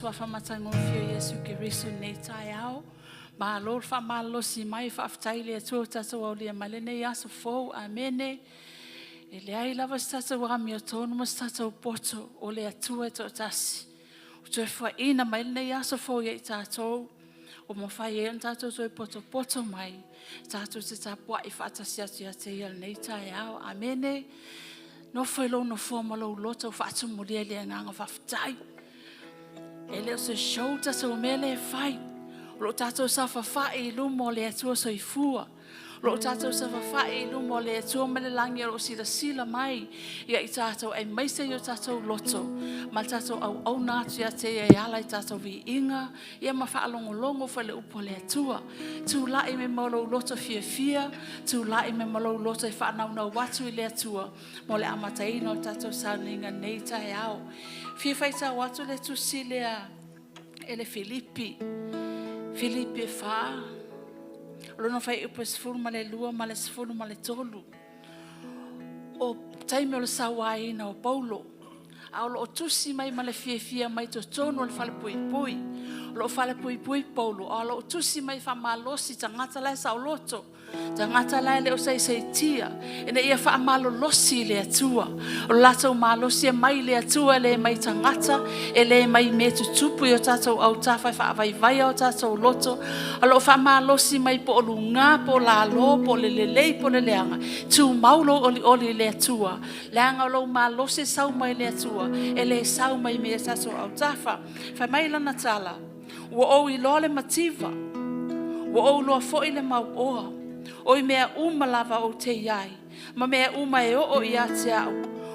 Whamatango fio Yesu ki riso nei tai au. Ma lor fa malo si mai fa aftai le tu tatu au le malene ya so fo amene. E le ai lava tatu wa mi tonu mas tatu poto o le atu e to tasi. Tu fa ina malene ya so fo ye tatu. O mo fa ye tatu so poto poto mai. Tatu se tapo I fa tasi atu ya te nei tai au. Amene. No foi lo no fo malo loto fa atu mo le nganga fa aftai. Ele se show ta so mele fai. Lo tato sa fa fai lu mo le tua so ifua. Lo tato sa fa fai lu mo le tua mele langi ro sila mai. Ia I tato e mai se yo tato loto. Ma tato au na tia te e ala I tato vi inga. Ia ma fa longo fa le upo le tua. Tu la I me molo loto fia. Tu la I me molo loto I fa na watu I le tua. Mo le amatai no tato sauninga nei tai au. Fia faita watu le tu silea ele Filipi fa lono fai upo sfuru ma le lua ma le sfuru ma le tolu o taime o le sawaina o Paulo a o tusi mai ma le fia mai to tono le fale pui lo fale pui Paulo a lo tusi mai fa malosi tangata la sa loto tangata la le o sai tia ene ia fa malo losi le atua o lato malosi mai le atua le mai tangata ele mai me tupu yo tato au tafa fa vai o tato loto a lo fa malosi mai po lunga po la lo po le po le leanga tu maulo oli le atua leanga lo malosi sau mai le atua ele sau mai me tato au tafa fa mai la natala wo o I lole mativa wo o lo fo ile mau oa oi mea lava o te iai ma mea e o ia te au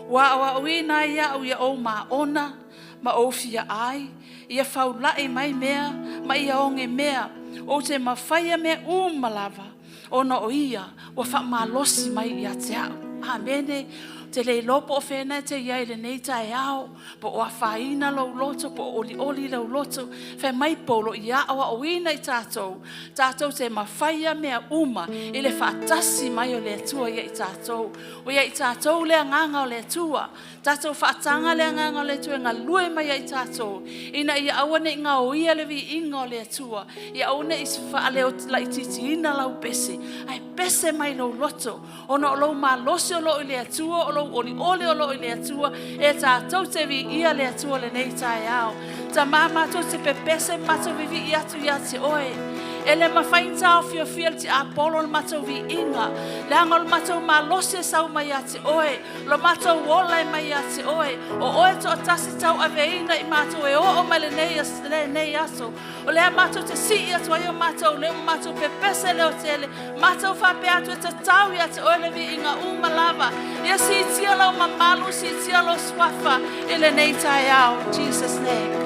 wa o ina ia o ia o ma ona ma o fia ai ia faulai mai mea ma ia onge mea o te mawhaia mea lava ona o ia wa fa malosi mai ia te au amene te le lopo o whena te iai le nei tai au, po o a whaina lau loto, po oli lau loto, whai mai polo I awa o ina I tātou, tātou te mawhaia mea I le whaatasi mai o le atua ia I tātou, o ia I tātou le nganga o le atua, tātou whaatanga le nganga o le atua, ngā lue mai I tātou, ina ia awane ngā o ia le vi inga o le atua, ia awane I whaale o la I titi ina lau bese, ai bese mai lau loto, ona o lau ma losi o lo I le atua, o lau oli o lo I le atua e tātou te vi ia le atua le nei tai au ta mama to te pepese mato vivi ia tu ia te oe ele mawhainta o fio te apolo le mato vi inga le anga le mato malose sau mai ia te oe lo mato wola mai ia te oe o oe to atasi tau aveina I mato e o mai le nei aso o le mato te si ia tu ai o mato le mato pepese le o tele mato fa pe atu te tau ia te oe le vi inga lava ia si tia lau mamalu si tia lau swafa ele nei tai au Jesus name.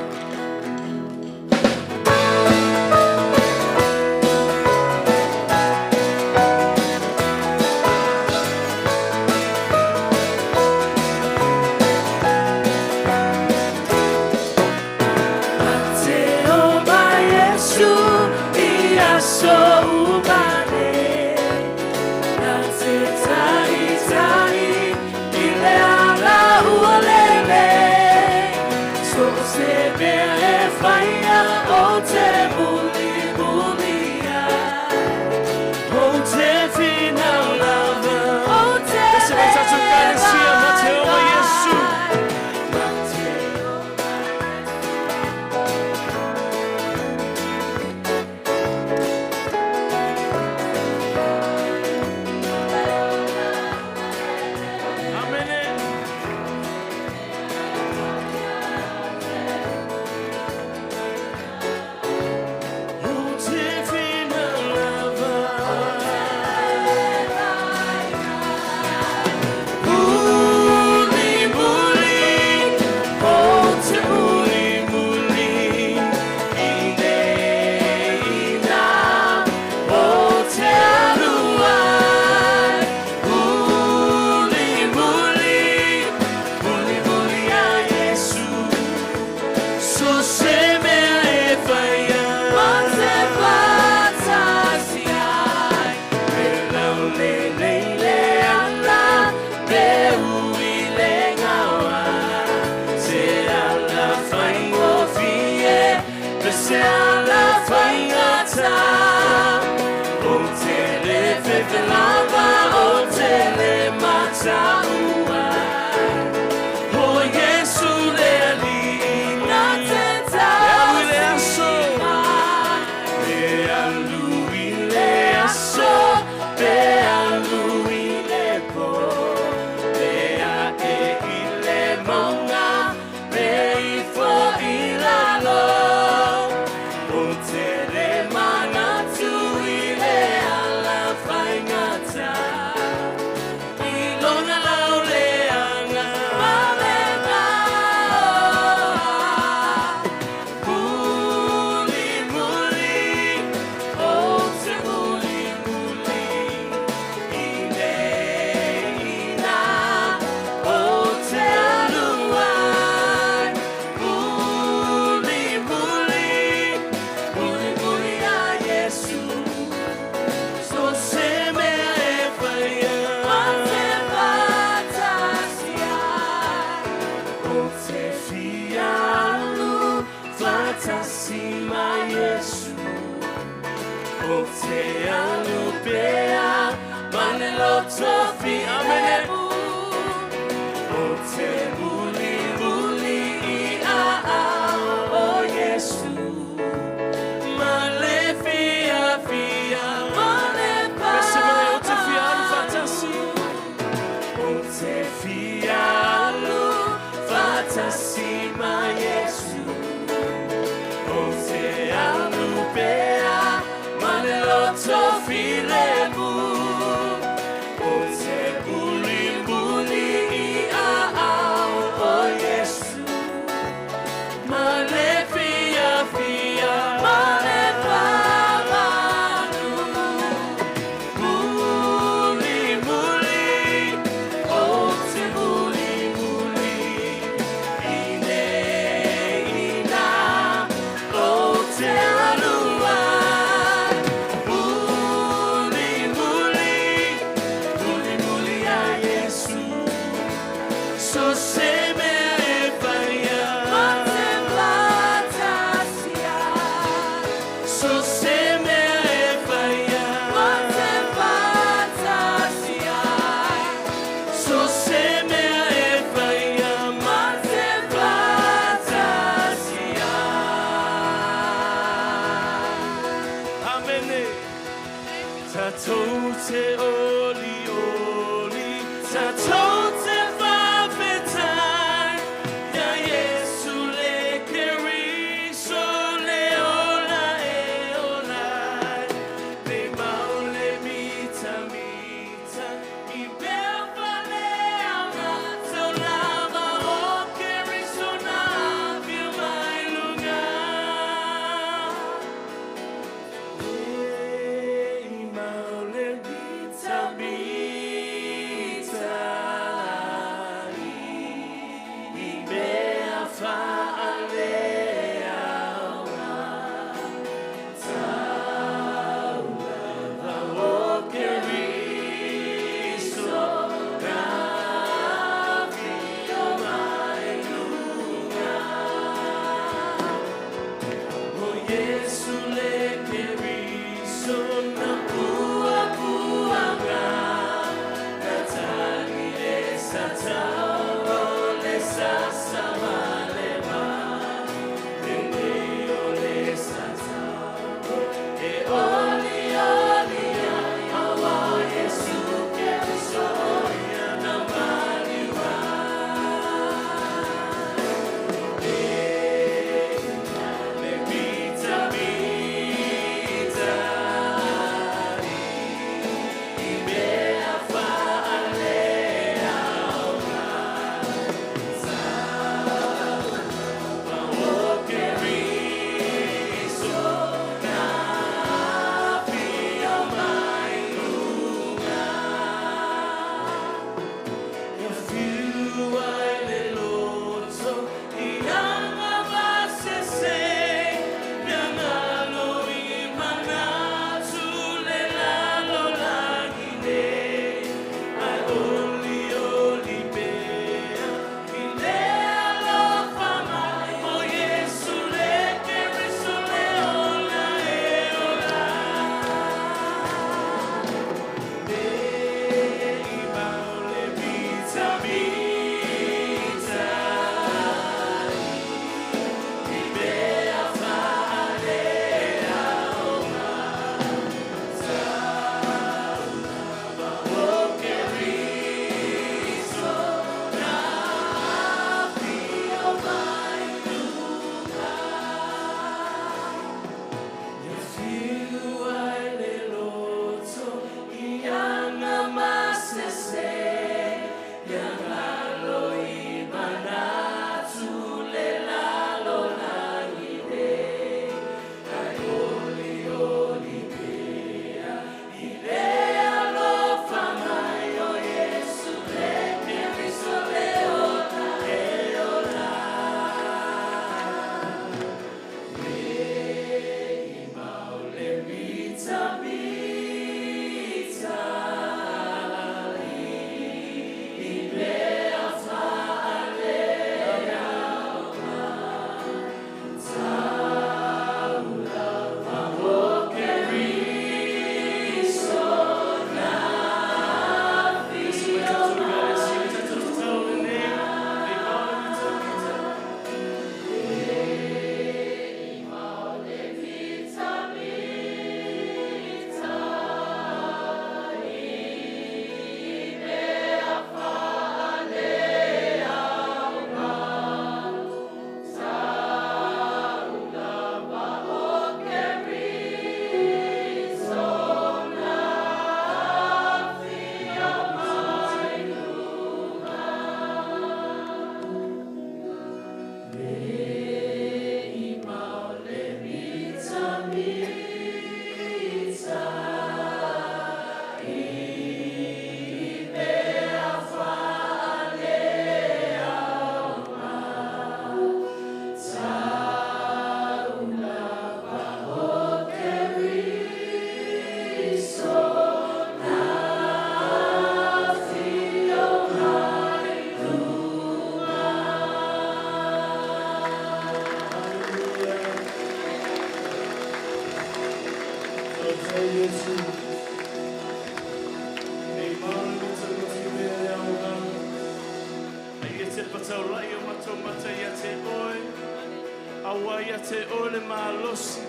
te ole malosi,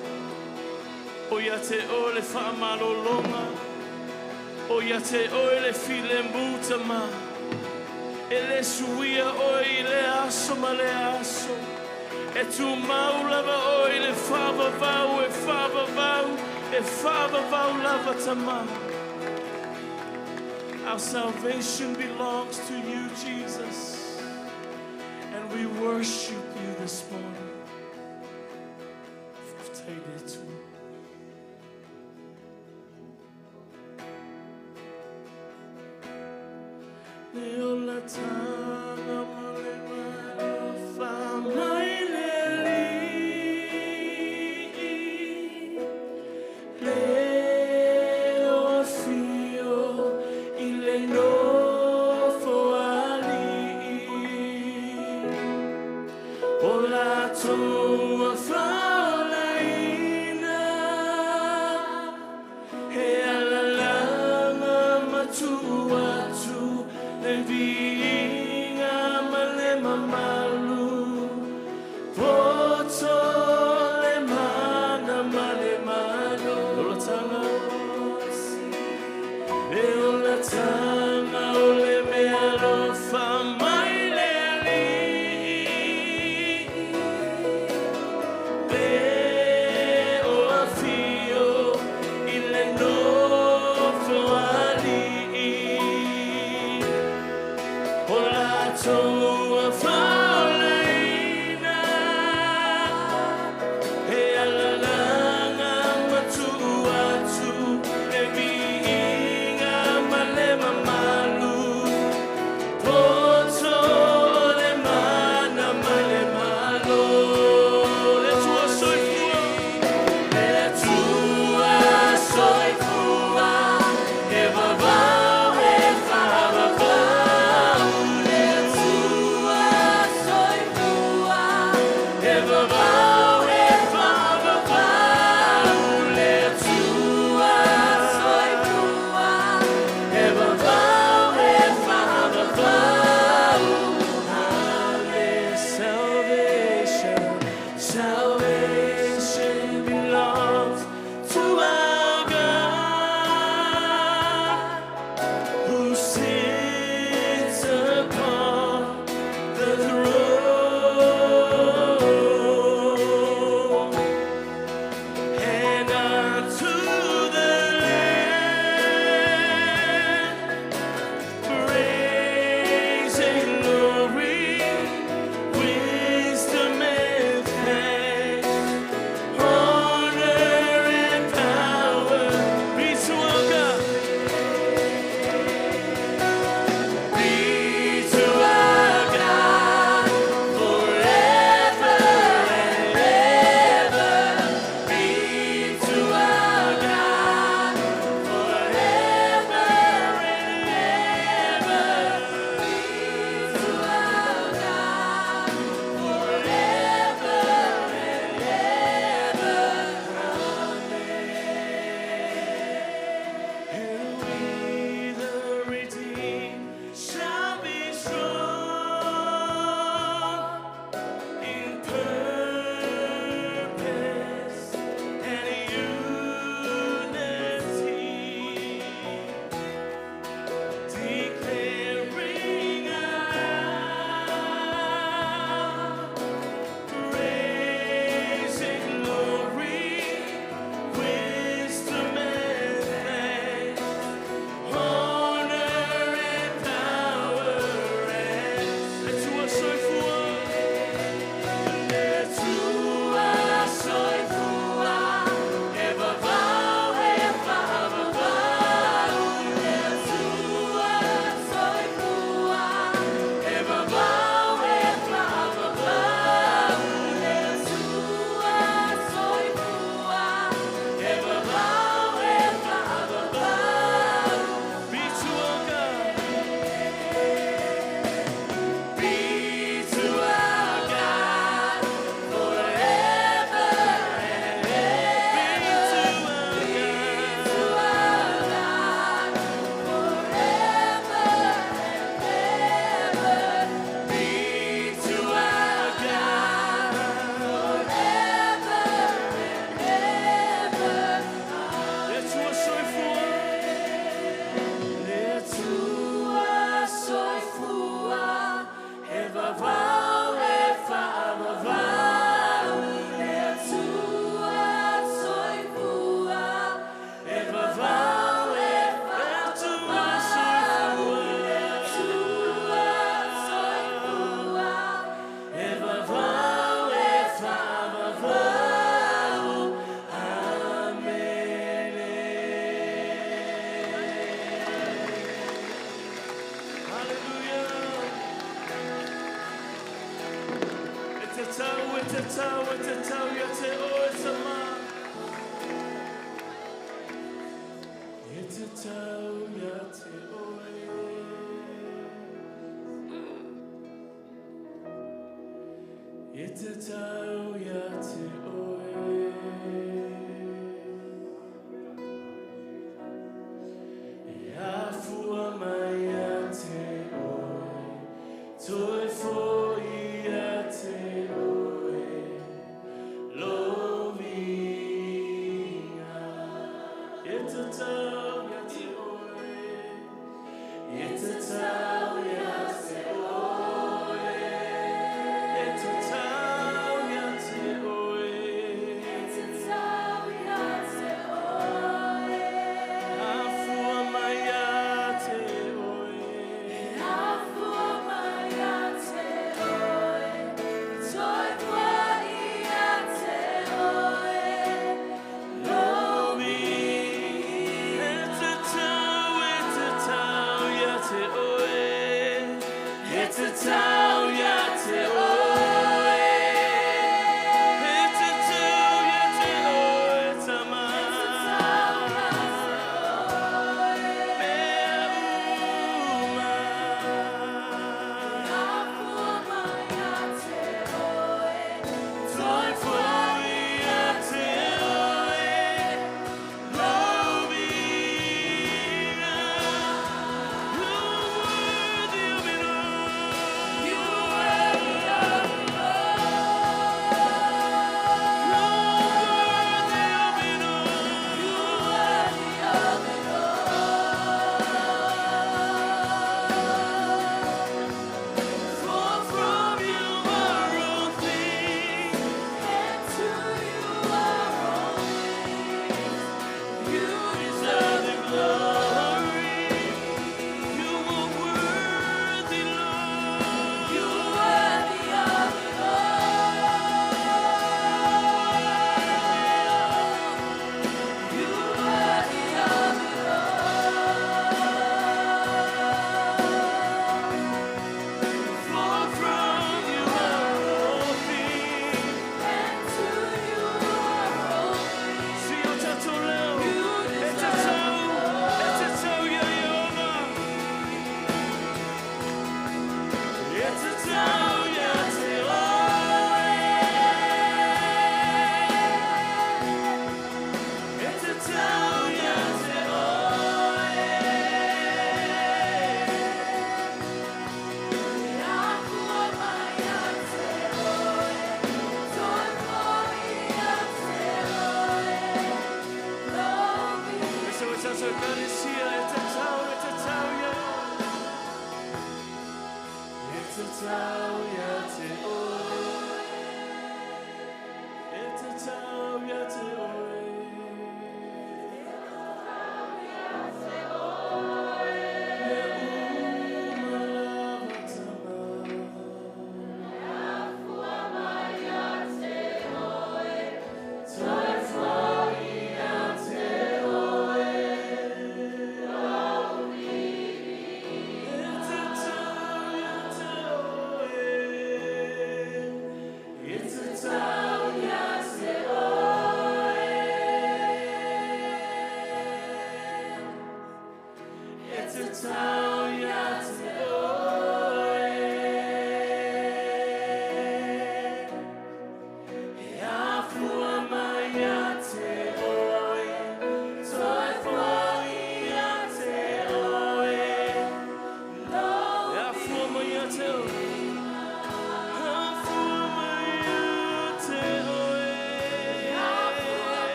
o ia te ole whaamalolonga, o ia te ole file mutama, e le suia o i le aso ma le aso, e tu maulava o i le whavavau, e whavavau lava tama. Our salvation belongs to you, Jesus, and we worship you this morning.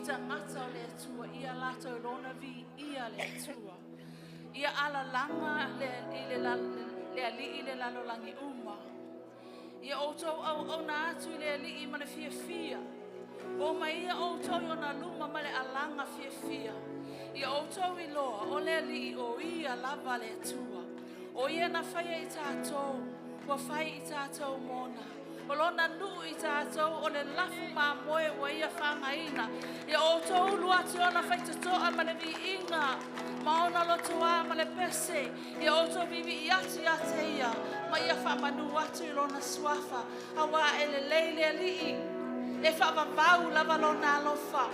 tangata o le atua, ia lato e lona vi, ia le atua. Ia ala langa le ali le lalolangi uma. Ia outou au na atu le ali ma le fia. O mai ia outou i ona luma ma le alanga fia. Ia outou I loa o le ali o ia lava le atua. O ia na whaia I tātou, ua whai I tātou mona. O lona nuu I tātou o le lafu mā moe ua ia whangaina. Ia outou luatu ona whai tatoa ma le vi inga. Ma ona lotoa ma le pese. Ia outou vivi I atu I ate ia. Ma ia whamanu atu I lona swafa. Awa ele leile alii. E whavavau lava lona alofa.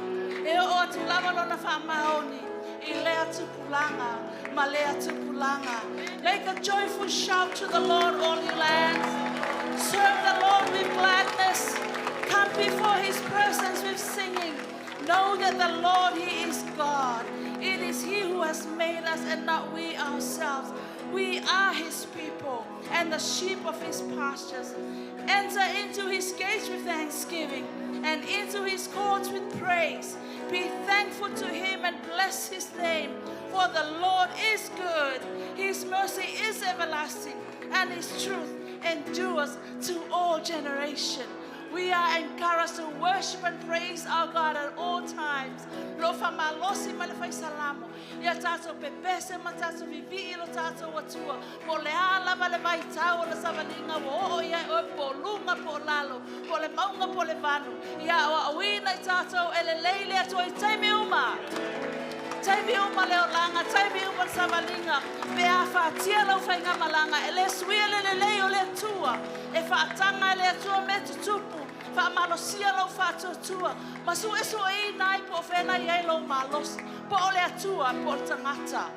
E o atu lava lona whamaoni. I lea tupulanga, ma lea tupulanga. Make a joyful shout to the Lord, all you lands. Serve the Lord with gladness. Come before His presence with singing. Know that the Lord, He is God. It is He who has made us and not we ourselves. We are His people and the sheep of His pastures. Enter into His gates with thanksgiving and into His courts with praise. Be thankful to Him and bless His name. For the Lord is good. His mercy is everlasting and His truth endures to all generations. We are encouraged to worship and praise our God at all times. Lo famalosi ma le fai salamo. Ia tato pepese ma tato vivi lo tato watua. Po le ala va le vai tau le savalinga wo o ia o po lunga po lalo. Po le maunga po le vanu. Ia o awina tato ele leile atu I taimi uma. Taimi uma leo langa, taimi uma savalinga. Pe a fatia lo fai malanga. Ele suia le leo le tua. E faatanga le tua me tutupu. Fa malosia lo fa tutua. Masu eso I nai po fena I lo malos. Po ole atua po tangata.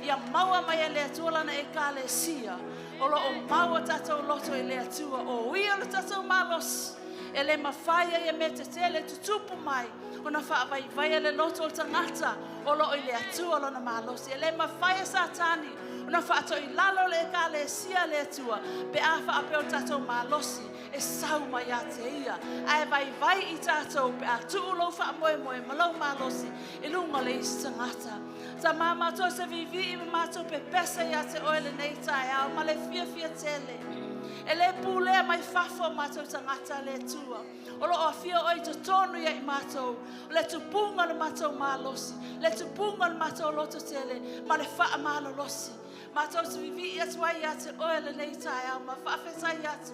Ia maua mai le atua lana EKALESIA. Olo o maua tatou loto le atua. O ia lo tatou malos. Ele mafaya ia metetele tutupu mai. Ona fa vai le loto o tangata. Olo o le atua lona malos. Ele mafaya satani. Ona fa to I lalo le EKALESIA le atua. Pe afa ape o tatou malosi. E sau mai ate ia. Ai vai I tātou pe a tūlo wha moe malau malosi. E lunga le isi tangata. Ta mama to se vivi I mato pe pesa I ate oele nei tai au. Ma le fia tele. E le pule mai fafo mato tangata le tua. Olo o fia oi to tonu ia I mato. Le tupunga le mato malosi. Le tupunga le mato loto tele. Ma le wha malolosi. Mato se vivi I ate wai ate oele nei tai au. Ma fafe tai ate.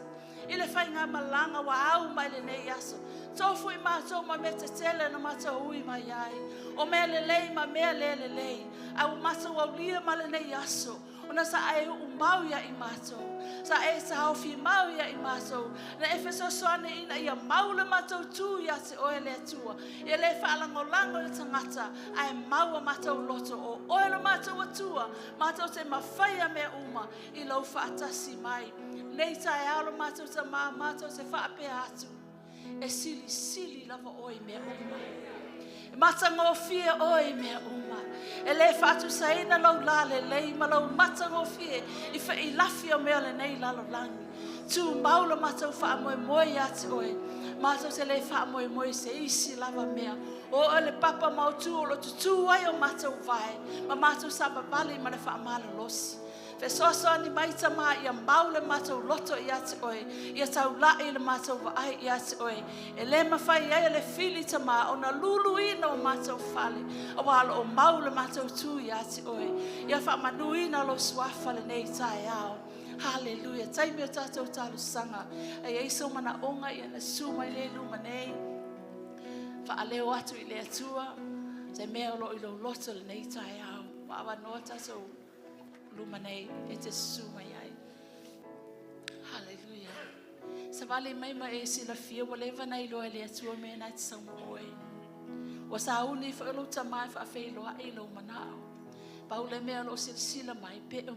Ile whainga malanga wa au mai le nei aso. Tofu I mātou ma me te tele na mātou ui mai ai. O mea le lei ma mea le lei. Au mātou au lia ma le nei aso. Ona sa ai umau ia I mātou. Sa e sa haufi mau ia I mātou. Na efeso soane ina ia maule mātou tū ia te oe le atua. Ia le whaalangolango le tangata. Ai maua mātou loto o oe le mātou atua. Mātou te mawhaia mea uma I lau whaatasi mai. Nei tai aolo mātou ta mātou se whaape atu. E sili lava oi mea uma. E matango fie oi mea uma. E le whaatu saina lau la le lei ma lau matango fie. I lafi o mea le nei lalo langi. Tu maula mātou wha moe ati oi. Mātou se le wha moe se isi lava mea. O le papa mautu o lo tutu ai o mātou vai. Ma mātou saba bali ma le wha mala losi. Fe soa ni maita ma ia maule mātou loto I ate oe. Ia tau lai le mātou vaai I ate oe. E le mawhai ia le fili ta ma o na lulu ina o mātou whale. A wala o maule mātou tū I ate oe. Ia wha manu ina lo swafa le nei tae ao. Hallelujah. Taimi o tātou tālu sanga. A ieiso mana onga ia na suma I le luma nei. Wha aleo atu I le atua. Te mea lo I lo loto le nei tae ao. Wa awa noa tātou. Lumanei e te suma iai. Hallelujah. Sa vale mai e sila fia walewa nei loa le atua mea nai te sauma oe. Wa sa uni fa ilo tamai fa awhei loa e lo manao. Paule mea lo sila mai pe e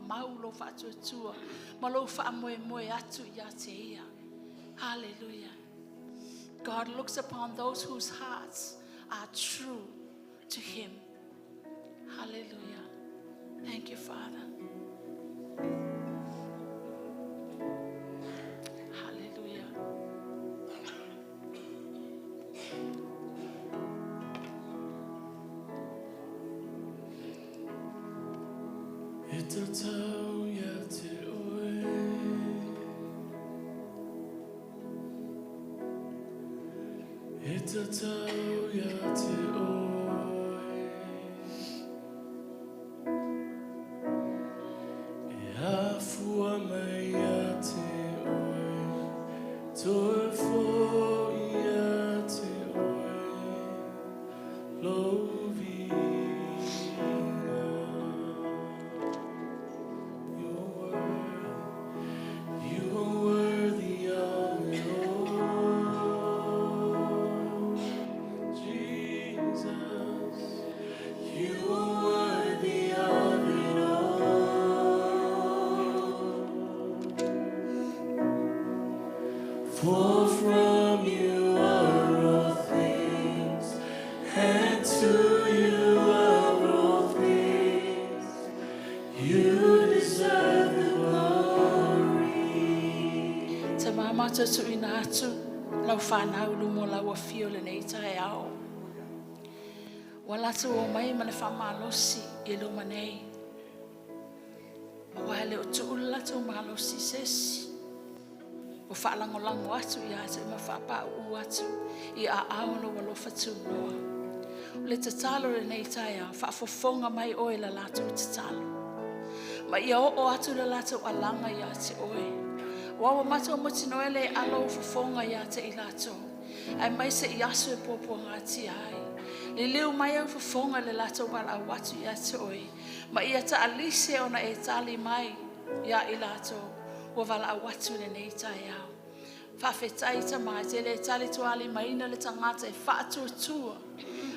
mau lo fa atua. Ma lo fa moe atu I te ia. Hallelujah. God looks upon those whose hearts are true to Him. Hallelujah. Thank you, Father. Hallelujah. E tatau ia te oe. E tatau ia te oe. E afua mai ia te oe. Toe fo ia te oe. Lovinga. You are worthy of it all. Jesus, you are worthy of it all. For from you are all things, and to you are all things. You deserve the glory. Te mama te tu ina atu, lau whanau lumo lau a fio le nei tae ao. Wala tu o mai ma le whamalosi I luma nei. Ma wale o tu ula tu malosi sesi. O whaalangolango atu I atu ma whaapa u atu I a aono walofa tu noa. O le tatalo le nei tae ao, whaafofonga mai oe la lato tatalo. Ma ia o atu le lato alanga I ate oe. Wawa mato mo tino ele alo fofonga ia te I lato. Ai mai se I asu e popo ngati ai. Le leo mai au fofonga le lato wala watu ia te oe. Ma ia ta alise ona e tali mai ia I lato. Wa wala watu le nei tai au. Whawhetai ta mai te le tali tuali maina le tangata e whaatua tua.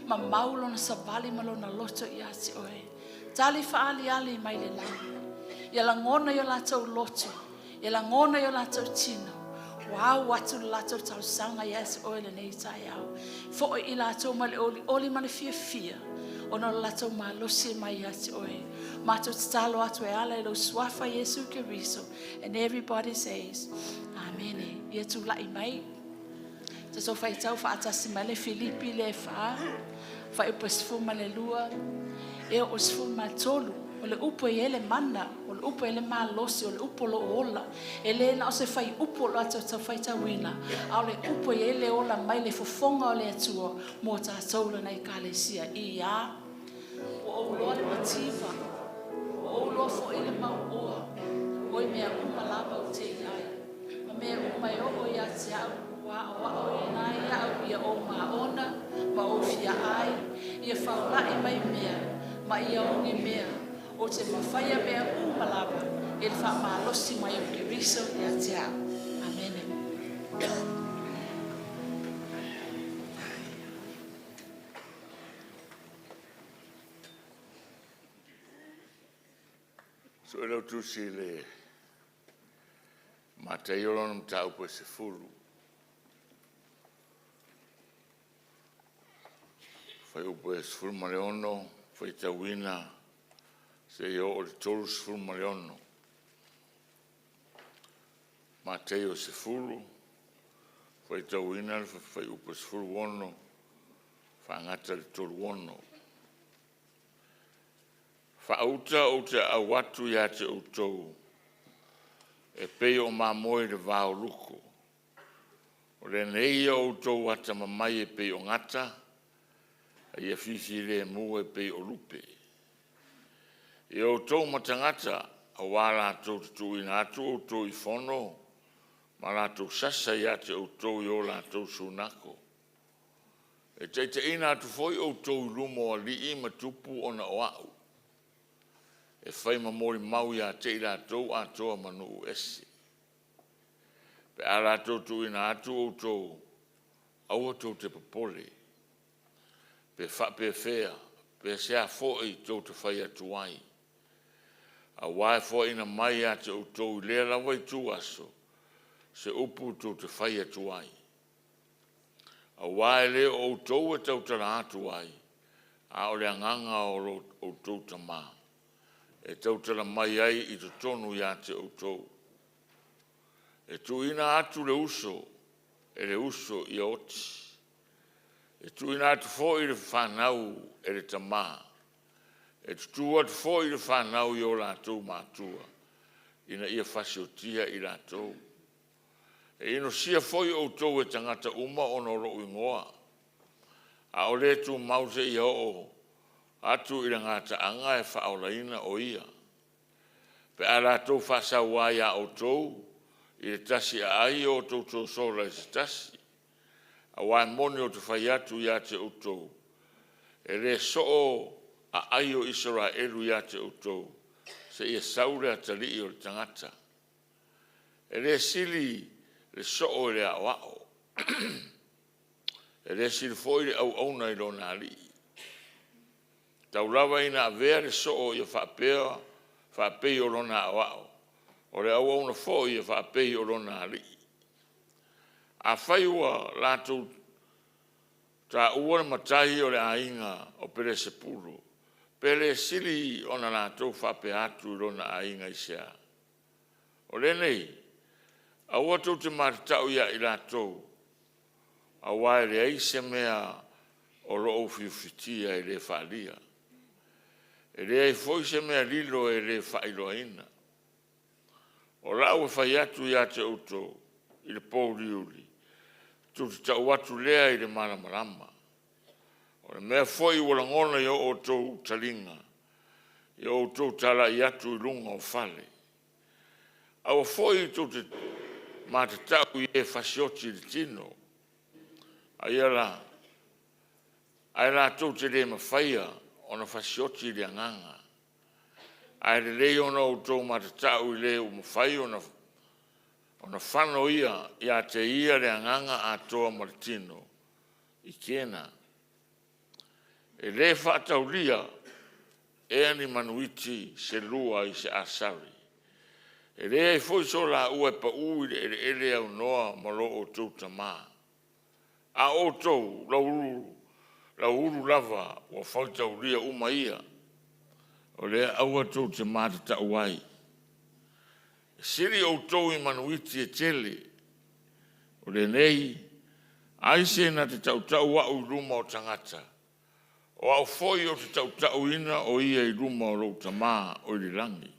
Ma maulo na savali malo na loto ia te oe. Tali whaali ali mai le lai. Ia langona yo lato loto. E la ngona yo lato tino. Wow, watu lato tau sanga yes oil nei tai au. Fo I lato male oli male fia. Ono lato malosi mai yes oil. Mato talo atu e ala lo swafa Yesu Kiriso. And everybody says, Amen. Ia tu lai mai. Te so fai tau fa atasi male Filipi le fa. Fa I pasfu male lua. E o sfu male tolu. O le upo I ele mana, o le upo ele malosi, o le upo lo ola. Ele na o se fai upo lo atu ta fai tawina. A o le upo I ele ola mai le fofonga o le atua mo ta taula na EKALESIA I a. O loa le mativa, o loa fo ele mau oa. Oi mea umalaba o te iai. Ma mea umai o ia te au. Wa o ina ia au ia o maona, ma o fia ai. Ia faulai mai mea, ma ia ongi mea. O te mawhaia mea umalaba, e le whamalosi mai o Kiriso ia te au. Amen. So ilo tusi le matei o lona mtau po se fulu. Fai upo e se fulu ma le ono, fai tawina, se io o le tolu se fulu ma le ono. Matei o se fulu, fai tawina, fai upo se fulu ono, fai ngata le tolu ono. Whauta o te awatu ia te utou, e pei o mamoe le vāo luko. O le nei o utou wata mamai e pei o ngata, a ia fifi le mu e pei o lupe. E o utou matangata, a wala atou tutu ina atu o utou I fono, ma la atou sasa ia te utou I o la atou sunako. E te ina atu foi o utou lumo a li I matupu o na oau. E whai mamori mau ia te ira tau a toa manu u esi. Pe a rato tu ina atu o tau, au tau te papole. Pe wha pe whea, pe sea fōi tau te whai atu ai. A wae fōi ina mai a te o tau lea lawai tu aso, se upu tau te whai atu ai. A wae leo o tau e tau tara atu ai, a o lea nganga o tau tamaa. E tautara mai ai I te tonu ia te outou. E tu ina atu le uso, e le uso I oti. E tu ina atu fōi le whanau e le tamā. E tutua tu fo i le whanau i o lātou mātua. Ina ia whasiotia i lātou. E ino sia fo i o tau e tangata uma o no ro ingoa. A o le tu mause i o atu i le ngata anga e whaolaina o ia. Pe a lātou whasa waia o tau i le tasi a ai o tau tau sola i se tasi. A wai moni o tu whai atu i ate o tau. E le so a ai o Israelu i ate o tau. Se ia saure a tali i o le tangata. E le sili le so o le a wao. E le sili foi le au auna i lona ali. Tau lava ina a vea le so o i a whapea o lona a wao. O le au auna foi i a whapea o lona ali. A whaiua lātou ta ua matai o le ainga o pere se pulu. Pele sili o na lātou whapea atu lona ainga i sea. O le nei, a ua tau te maritau ia i lātou. A wae le aise mea o loo fiufitia i le whaalia. E le ai foi se mea lilo e le whailoaina. O lau e whai atu ia te utou i le pōliuli. Tu te tau atu lea i le maramarama. O le mea foi wala ngona i o tau talinga. I o tau tala i atu i lunga o fale. Awa foi tu te matatau i e fasioti le tino. Ai la tau te le mawhaia o na fasioti le anganga. Ai le lei ona o tau matatau i le o mawhaia o na whano ia te ia le anganga a toa Martino i kena. E le whatau lia e ani manuiti se lua i se asari. E le e foi so la ue pa ui le ele au noa malo o tau tamaa. A o tau la uru lava wa whautau lia uma ia. O le aua tau te mata tauai. Siri o tau i manuiti e tele. O le nei, aise na te tau au ruma o tangata. O au foi o te tau ina o ia i ruma o rau tamaa o i langi.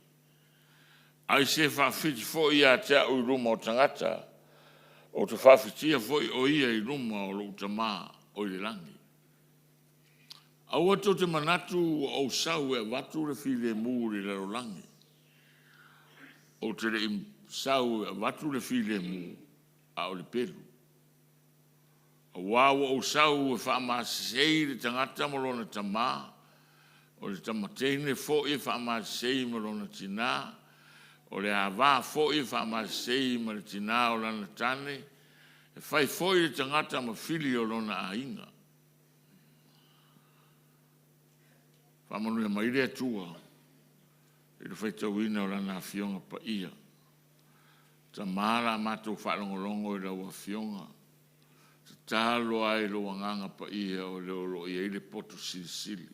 Aise whawhiti foi a te au i ruma o tangata. O te whawhitia foi o ia i ruma o rau tamaa o i langi. Aua tau te manatu o sau e watu le file mūri le langi. O te le sau e watu le file mū a o le pelu. A wawa o sau e whaamasei le tangata malona tamā. O le tamatene fo e whaamasei malona tina. O le hawa fo e whaamasei malona tina o lana tane. E whai fo e le tangata ma fili o lona a inga. Whamanu e maire atua. E le whai tauina o lana a fionga pa ia. Ta mara matou whalongolongo i lau a fionga. Talo ai lo wanganga pa ia o lo ia ile poto sili.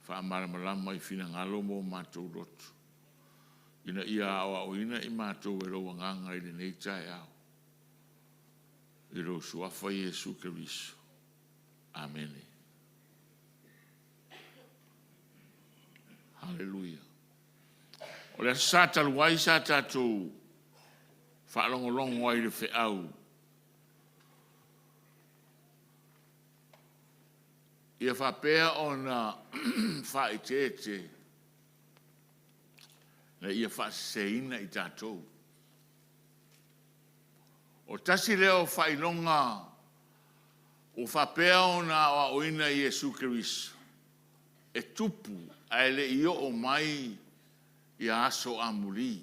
Fa mara malama I fina ngalo mo matou lotu. Ina ia awa o ina I matou e lo wanganga I le nei tai au. I lo suafa Yesu Keriso. Amen. Hallelujah. O le sa taluai sa tatou whaalongolongo ai le whiau. Ia whapea o na whaitete na ia whaseina I tātou. O tasi leo whailonga o whapea o na oina Yesu Keriso. E tupu a ele I o mai I aso amuri.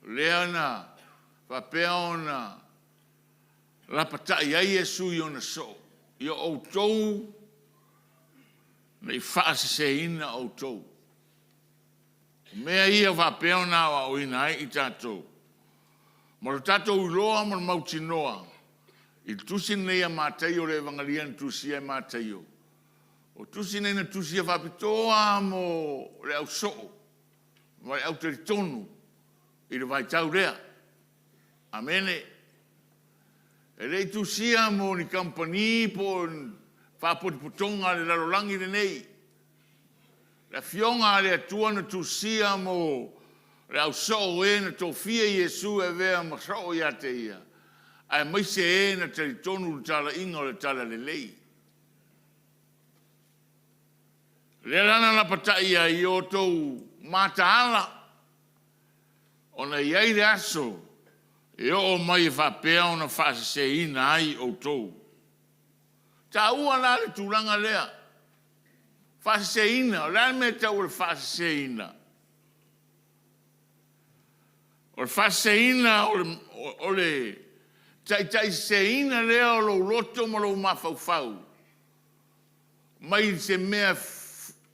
Lea na whapea o na rapatai ai Yesu I ona so. Ia outou na I whaaseseina outou. Mea ia whapea na wa oina ai I tātou. Mara tātou iloa mara mautinoa. I tusi nei a mātai o le evangalia na tusi a mātai o. O tusi nei na tusi a whapitoa mo le au soo. Mai au teritonu. I le vai tau rea. Amene. E rei tu sia mo ni company po whapoti putonga le lalolangi le nei. La fionga le atua na tusia mo le au so e na tofia Iesu e vea ma so ia te ia. Ai mai se e na tonu tala inga o le tala le lei. Le lana na patai ai o tou mataala. Ona iai le aso. E o mai e whapea ona whase se ina ai o tou. Ta ua la le tūranga lea. Whase se ina. O la me tau le whase se ina. O le whase se ina o le tai se ina lea o lo loto ma lo mawhau. Mai se mea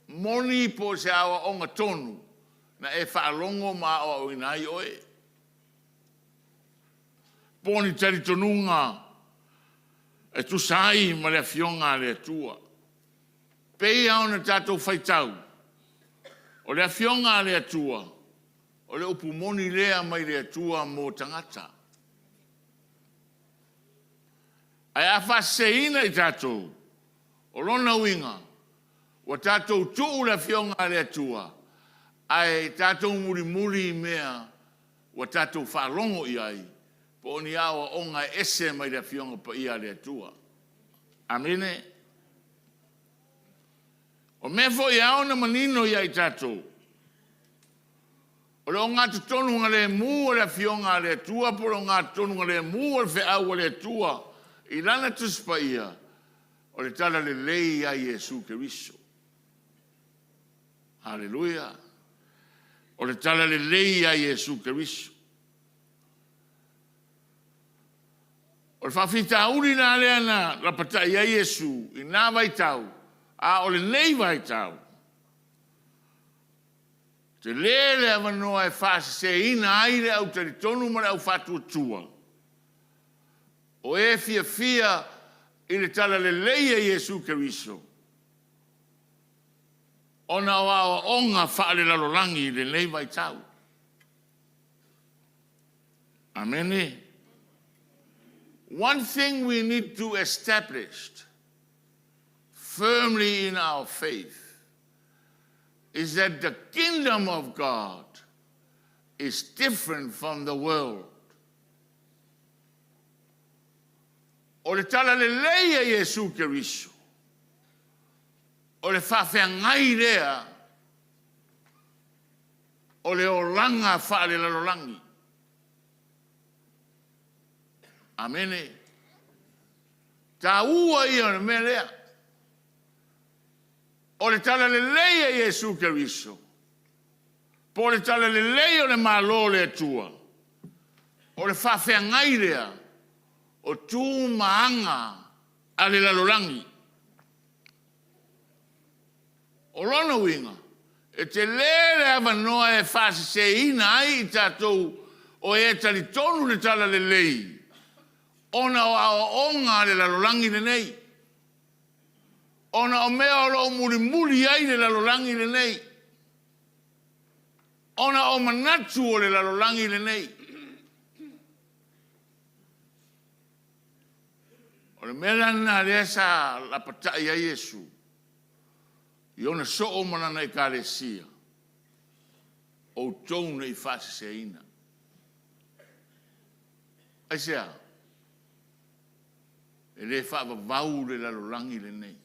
moni po se awa onga tonu. Na e whaalongo ma o inai oe. Poni tari tonunga e tu sai ma le fionga le tua. Pei au na tatou whaitau. O le fionga le tua. O le upu moni lea mai le tua mo tangata. Ai a whaseina i tatou. O lona winga. O tatou tuu le fionga le tua. Ai tatou muri mea. O tatou whalongo i ai. Po ni awa onga ese mai le fionga pa ia le tua. Amine. O me fo ia ona manino ia i tatou. O le o ngā tonu ngale mu o le fionga le tua, po le o ngā tonu ngale mu o le wheau le tua. I lana tuspa ia. O le tala le lei a Iesu Keriso. Hallelujah. O le tala le lei a Iesu Keriso. O le whawhita uri nā lea na rapatai a Iesu i nā vai tau. A o le nei vai tau. Te lele a manoa e whase se ina aire au tari tonu mara au whatu tua. O e fia i le tala le leia Iesu Keriso. Ona o awa onga whaale lalolangi le nei vai tau. Amene. One thing we need to establish firmly in our faith is that the kingdom of God is different from the world. O le tala le leia Iesu Keriso. O le whawhiangai rea. O le olanga whaale lalolangi. Amene. Ta ua ia na mea lea. O le tala le leia Iesu Keriso. Po le tala le leia o le malo le tua. O le whawhiangai rea. O tū maanga a le lalolangi. O lona winga. E te lele ava noa e whase se ina ai i tātou o e tali tonu le tala le lei. Ona o awa onga le lalolangi le nei. Ona o mea o lo muri ai le lalolangi le nei. Ona o manatu o le lalolangi le nei. O le mea na le sa la patai a Iesu. I ona so o manana EKALESIA. O tōna i whase se ina. Ai sea. E le whaava vau le lalolangi le nei.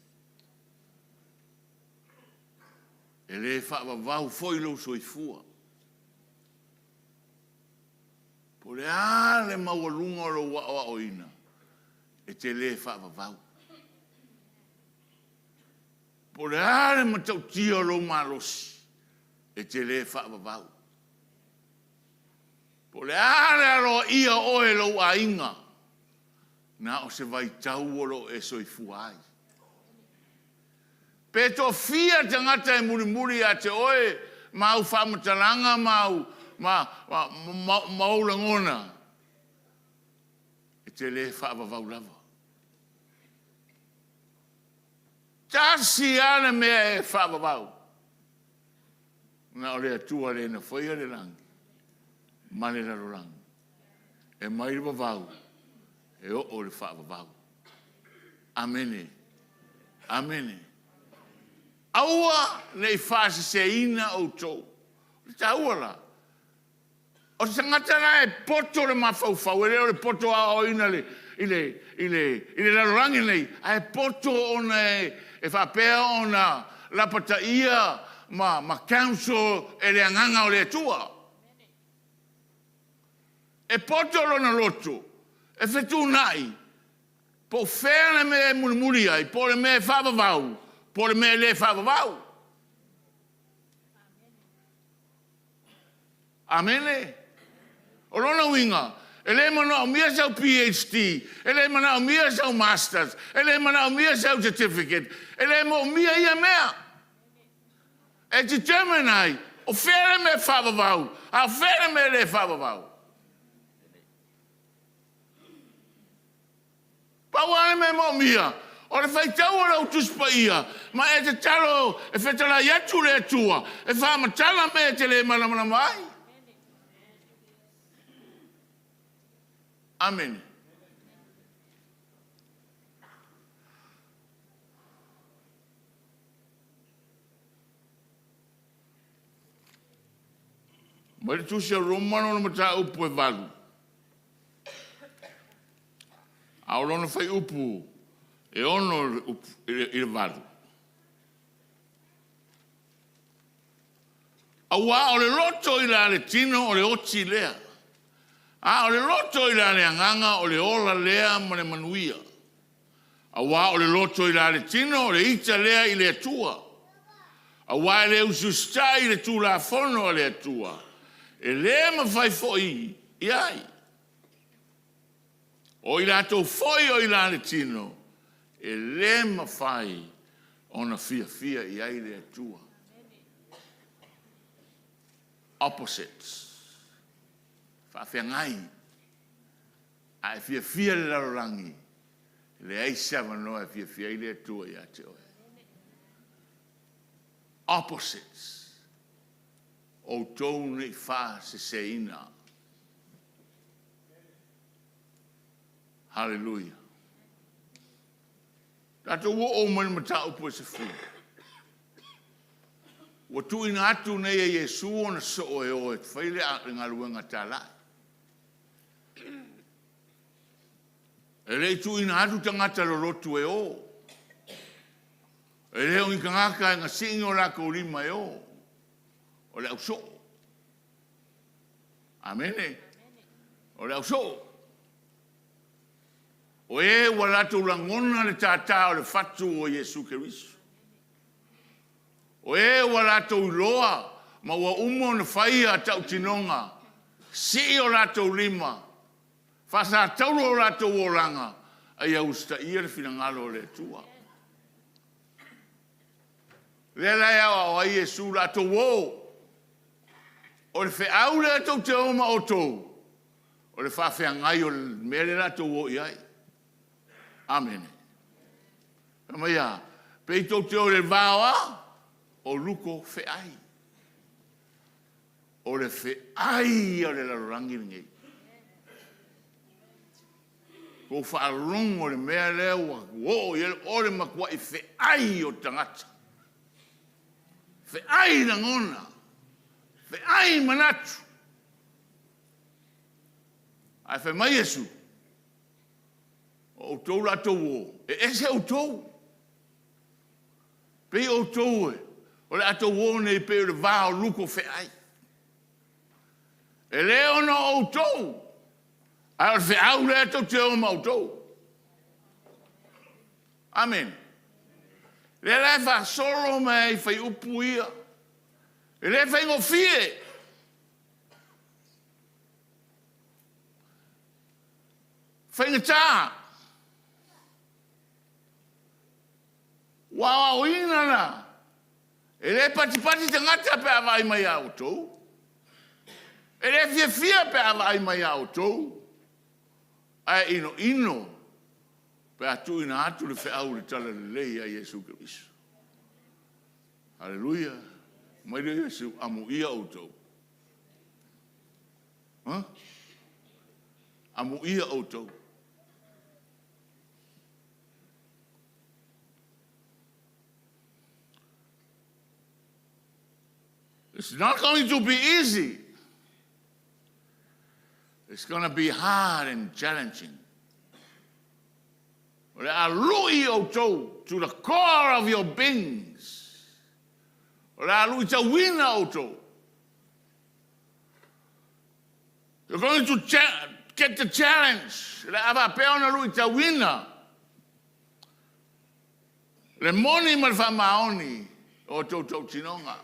E le whaava vau foilo soifua. Po le ale maualunga o lo wa oina. E te le whaava vau. Po le ale matautia o lo malosi. E te le whaava vau. Po le ale alo ia oe lo a inga. Na o se vai tau olo e soifua ai. Pe to fia tangata e muri a te oe, mau whamatalanga, mau langona. E te le whaavavau lava. Tasi ana mea e whaavavau. Na o le atua le na whaia le langi. Mane la rolangi. E mai vavau. E o le whaavavau. Amene. Amene. Aua nei fase seina o tō. Ta ua la. O se ngata la e poto le mafau e le poto a oina le larangi nei. A e poto ona e whapea ona la pata ia ma council e le anganga o le tua. E poto lona lotu. E whetu nai. Po whena me muri ai. Po le me whavavau. Po le me le whavavau. Amene. O lona winga. E le mana o mia sau PhD. E le mana o mia sau Masters. E le mana o mia sau Certificate. E le mo mia ia mea. E te temenai. O whena me whavavau. A whena me le whavavau. Pauane me mo mia. O le fai tau o lau tuspa ia. Ma e te talo e whetala iatu le tua. E whamatala me te le mana mai. Amen. Ma le tusi a romano na mata upu e valu. Aolona fai upu e ono i valu. Aua o le loto i la le tino o le oti lea. O le loto i la le anganga o le ola lea ma le manuia. Aua o le loto i la le tino o le ita lea i le atua. Aua le usustai i le tu la fono o le atua. E lea ma fai foi i ai. O i lato foi o i la le tino. E le ma fai ona fia i ai le atua. Opposites. Whawhiangai. Ai fia le larorangi. Le ai sama noa fia i le atua i ate oe. Opposites. O tau nei wha se ina. Hallelujah. Tato wo o mani mata upo se fu. Wa tu ina atu nei e Yesu ona so oe oe. Whaile a ngaluenga tala. E rei tu ina atu tangata lo rotu e o. E reo i kangaka e nga singo la ko lima e o. O le au so. Amene. O le au so. O e walato langona le tata o le fatu o Yesu Keriso. O e walato uloa ma wa umo na whaia tau tinonga. Si o lato lima. Fasa tauro o lato oranga. Ai au sta ia le finangalo le tua. Le lai au a Yesu lato wo. O le au le tau te oma o tou. O le whawhiangai o le mere lato wo iai. Amen. Maia, peito te o le vaoa, o luko feai. O le feai o le larangi ngei. Ko whaalong o le mea leo, o le makua i feai o tangata. Feai na ngona. Feai manatu. Ai fe mai Yesu. O tau la tau o. E ese o tau. Pe o tau e. O le ato o nei pe o le vao luko fe ai. E leo no o tau. A o fe au le ato te o ma o tau. Amen. Le le fa solo mai fai upu ia. E le fai ngo fie. Fai ngata. Wa o ina na. E le pati te ngata pe avai mai auto. E le fia pe avai mai auto. Ai ino. Pe atu ina atu le fe au le tala le lei a Yesu Keriso. Hallelujah. Mai le Yesu amu ia auto. Amu ia auto. It's not going to be easy. It's going to be hard and challenging. But alui o tō to the core of your beings. Alui te wina o tō. You're going to get the challenge. Ava peona lui te wina. Le moni mal fa maoni o tō tinonga.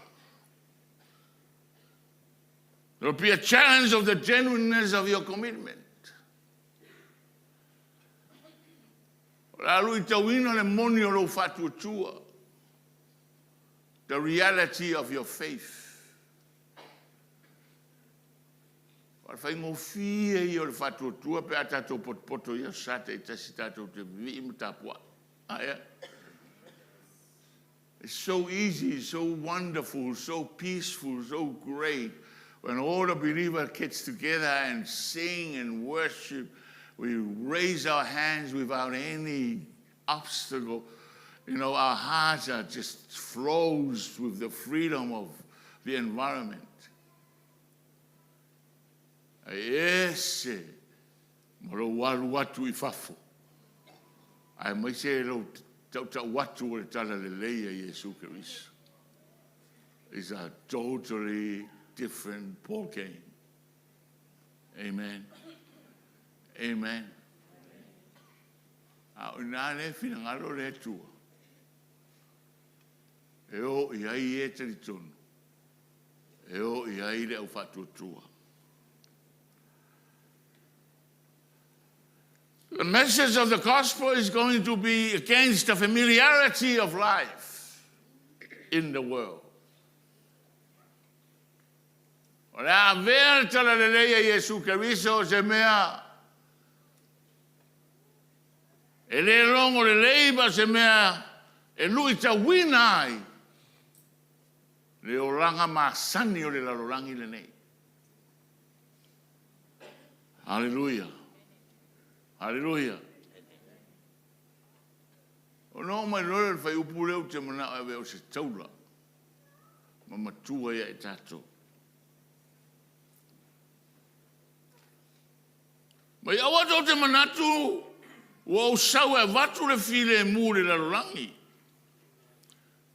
There will be a challenge of the genuineness of your commitment. The reality of your faith. It's so easy, so wonderful, so peaceful, so great. When all the believers get together and sing and worship, we raise our hands without any obstacle. You know, our hearts are just flows with the freedom of the environment. Yes, moro watu ifafu. Ai mai se lo watu o tala leleia Yesu Kristo. It's a totally different ball game. Amen. Amen. Nane fina ngalo le tua. Eo iai e te tonu. Eo iai le au fatu tua. The message of the gospel is going to be against the familiarity of life in the world. Ora averta la leia Yesu Kristo se mea. E le longo le leiba se mea. E lui ta winai. Le oranga masani o le larorangi le nei. Hallelujah. Hallelujah. O no mai lore fai upureu te mana ave o se taula. Mama tua ia e tato. Mai awa tau te manatu o sau e vatu le file mu le larorangi.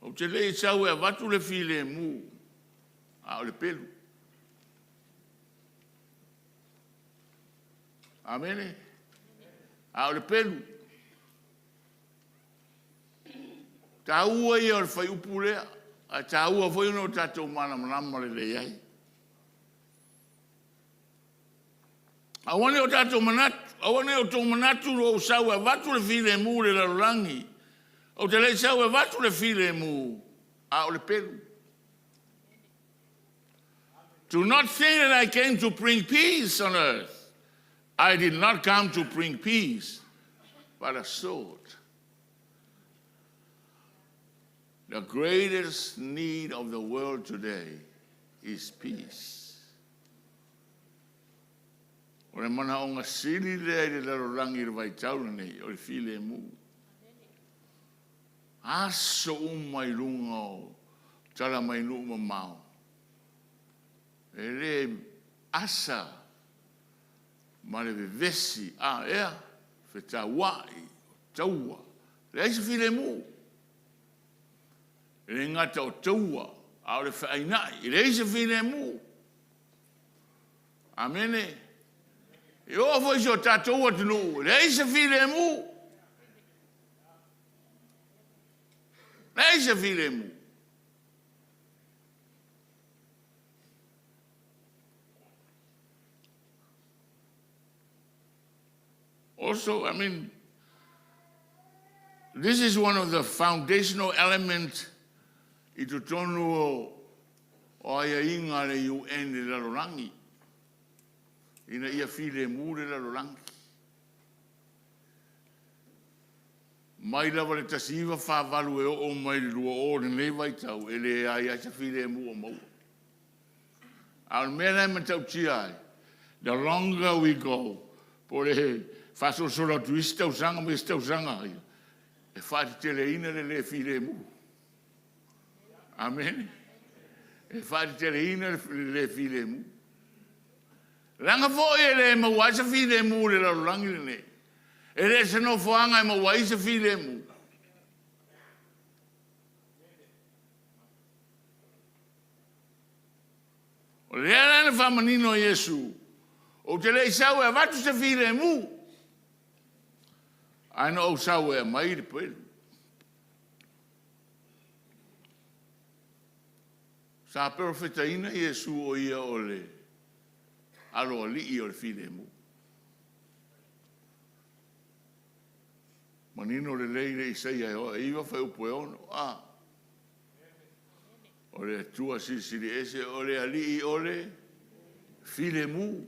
O te lei sau e vatu le file mu. A o le pelu. Amene. A o le pelu. Ta ua ia o le fai upulea. A ta ua foi no tatou mana manama le leiai. Awane o tatou manatu. Awane o tō manatu o sau e vatu le file mu le larorangi. O te lei sau e vatu le file mu. A o le pelu. Do not think that I came to bring peace on earth. I did not come to bring peace, but a sword. The greatest need of the world today is peace. O le mana o ngā siri lea i le larorangi le vaitauna nei, o le file mu. Aso umai runga o tala mai numa mau. E le asa ma le vesi ea fe tawai taua le aise file mu le ngata o taua a o le whainai le aise file mu amene e o foi so tatua tunu le aise file mu le aise file mu. Also, I mean, this is one of the foundational elements i tu tonu o aia inga le UN le larorangi. Ina ia file mu le larorangi. Mai lava le tasiva whavalu e o mai lua o le nei vaitau e le aia sa file mu o mau. Al mea me tau tiai, the longer we go, por e faso solo twista usanga me sta usanga e fati teleina le file mu. Amen. E whaare tere ina le file mu. Ranga fo e le mawaisa file mu le lalulangi le ne. E le se no foanga e mawaisa file mu. O le ana whamanino Yesu. O te le isau e watu se file mu. Aino o sau e mai le pelu. Sa profeta ina Yesu o ia o le alo ali o le file mu. Manino le leile isaia e o iwa fai upo e ono. O le tua sisiri ese o le ali o le file mu.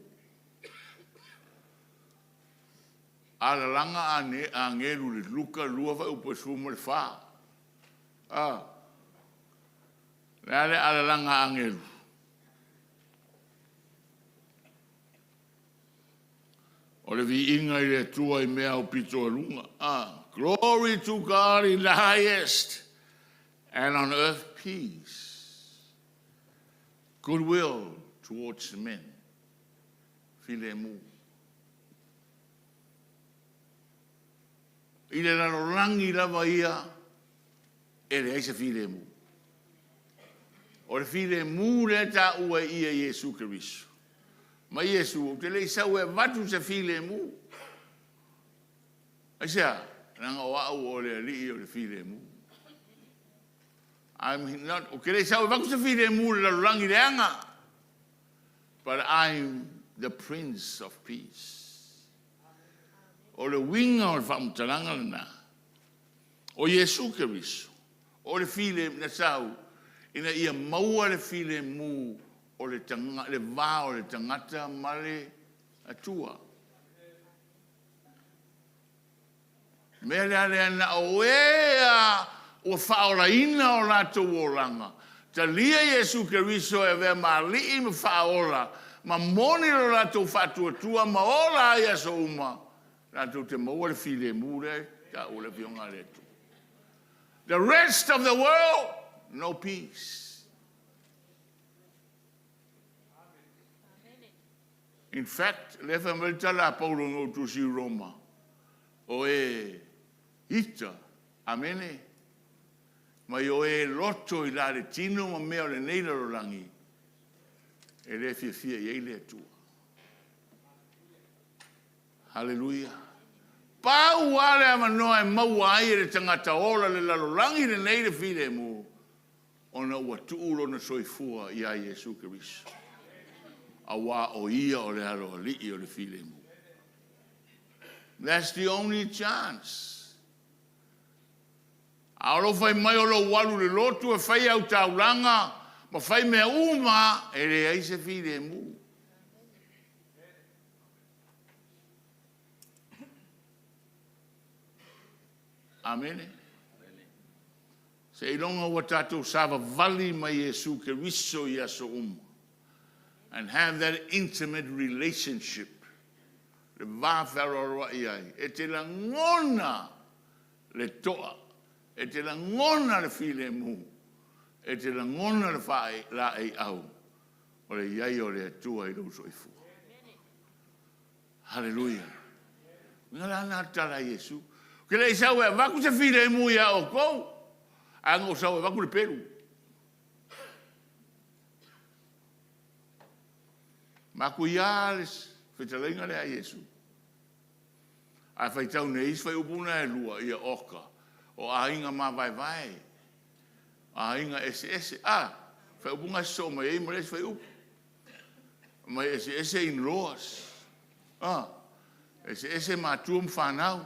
Ala langa ane angelu le luka lua fai upo e sumo le fa. Lale ala langa angelu. O le vi inga i le tua i mea o pito lunga. Glory to God in the highest, and on earth peace, goodwill towards men. File mu. I le larolangi lava ia, e le aise file mu. O le file mu le ta ua ia Yesu Keriso. Ma Yesu, te le isau e vatu se file mu. Aisea, nanga o au o le ali o le file mu. I'm not, o ke le isau e vatu se file mu le lalulangi le anga. But I'm the Prince of Peace. O le winga o le whamutalanga le na. O Yesu Keriso. O le file na sau. Ina ia maua le file mu o le tanga le va o le tangata male atua. Me le ana o ea o faola ina o la tuolanga. Ta lia Yesu Keriso e ve mali me faola ma moni lo la tu fatu tua ma ola ia so uma. La tu te maua le file mu le ta o le fionga le tu. The rest of the world, no peace. In fact, le fa meltala Paulo no tu si Roma. O e ita, amene. Ma yo e loto I la le tino ma mea le nei lo langi. E le fia e le tua. Hallelujah. Pau ale amanoa e maua ai le tangata ola le lalolangi le nei le file mu. Ona ua tuulo na soifua I a Yesu Keriso. Awa o ia o le halo alii o le file mu. That's the only chance. Aolo fai mai o lo walu le lotu e fai au taulanga, ma fai mea uma e le aise file mu. Amen. Se ilonga wa tatou sava vali mai Yesu Keriso I aso and have that intimate relationship. Le vāwharo I ai. E te la ngona le toa. E te la ngona le file mu. E te la ngona le whae la ei au. O le iai o le atua I rau soifu. Hallelujah. Ngala na tala Yesu. Ke le isau e waku se file mu ia o kou. Ango sau e waku le peru. Maku iales whetalenga le a Yesu. A whaitau neis whai upuna e lua ia oka. O a inga ma vai. A inga ese. Whai upunga so mai e mres whai upu. Mai ese in loas. Ese ma tuam whanau.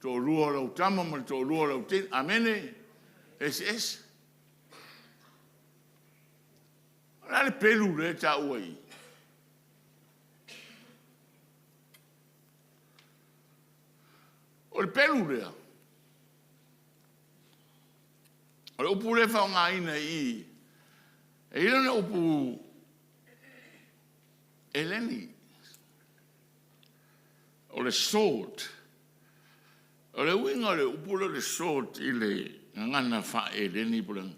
Tō lua rau tama ma tō lua rau ten. Amene. Ese. Nale pelu le ta uai. O le pelu lea. O le upu le whaonga ina I. E ila na upu eleni. O le sword. O le winga le upu le sword I le ngana wha eleni pulang.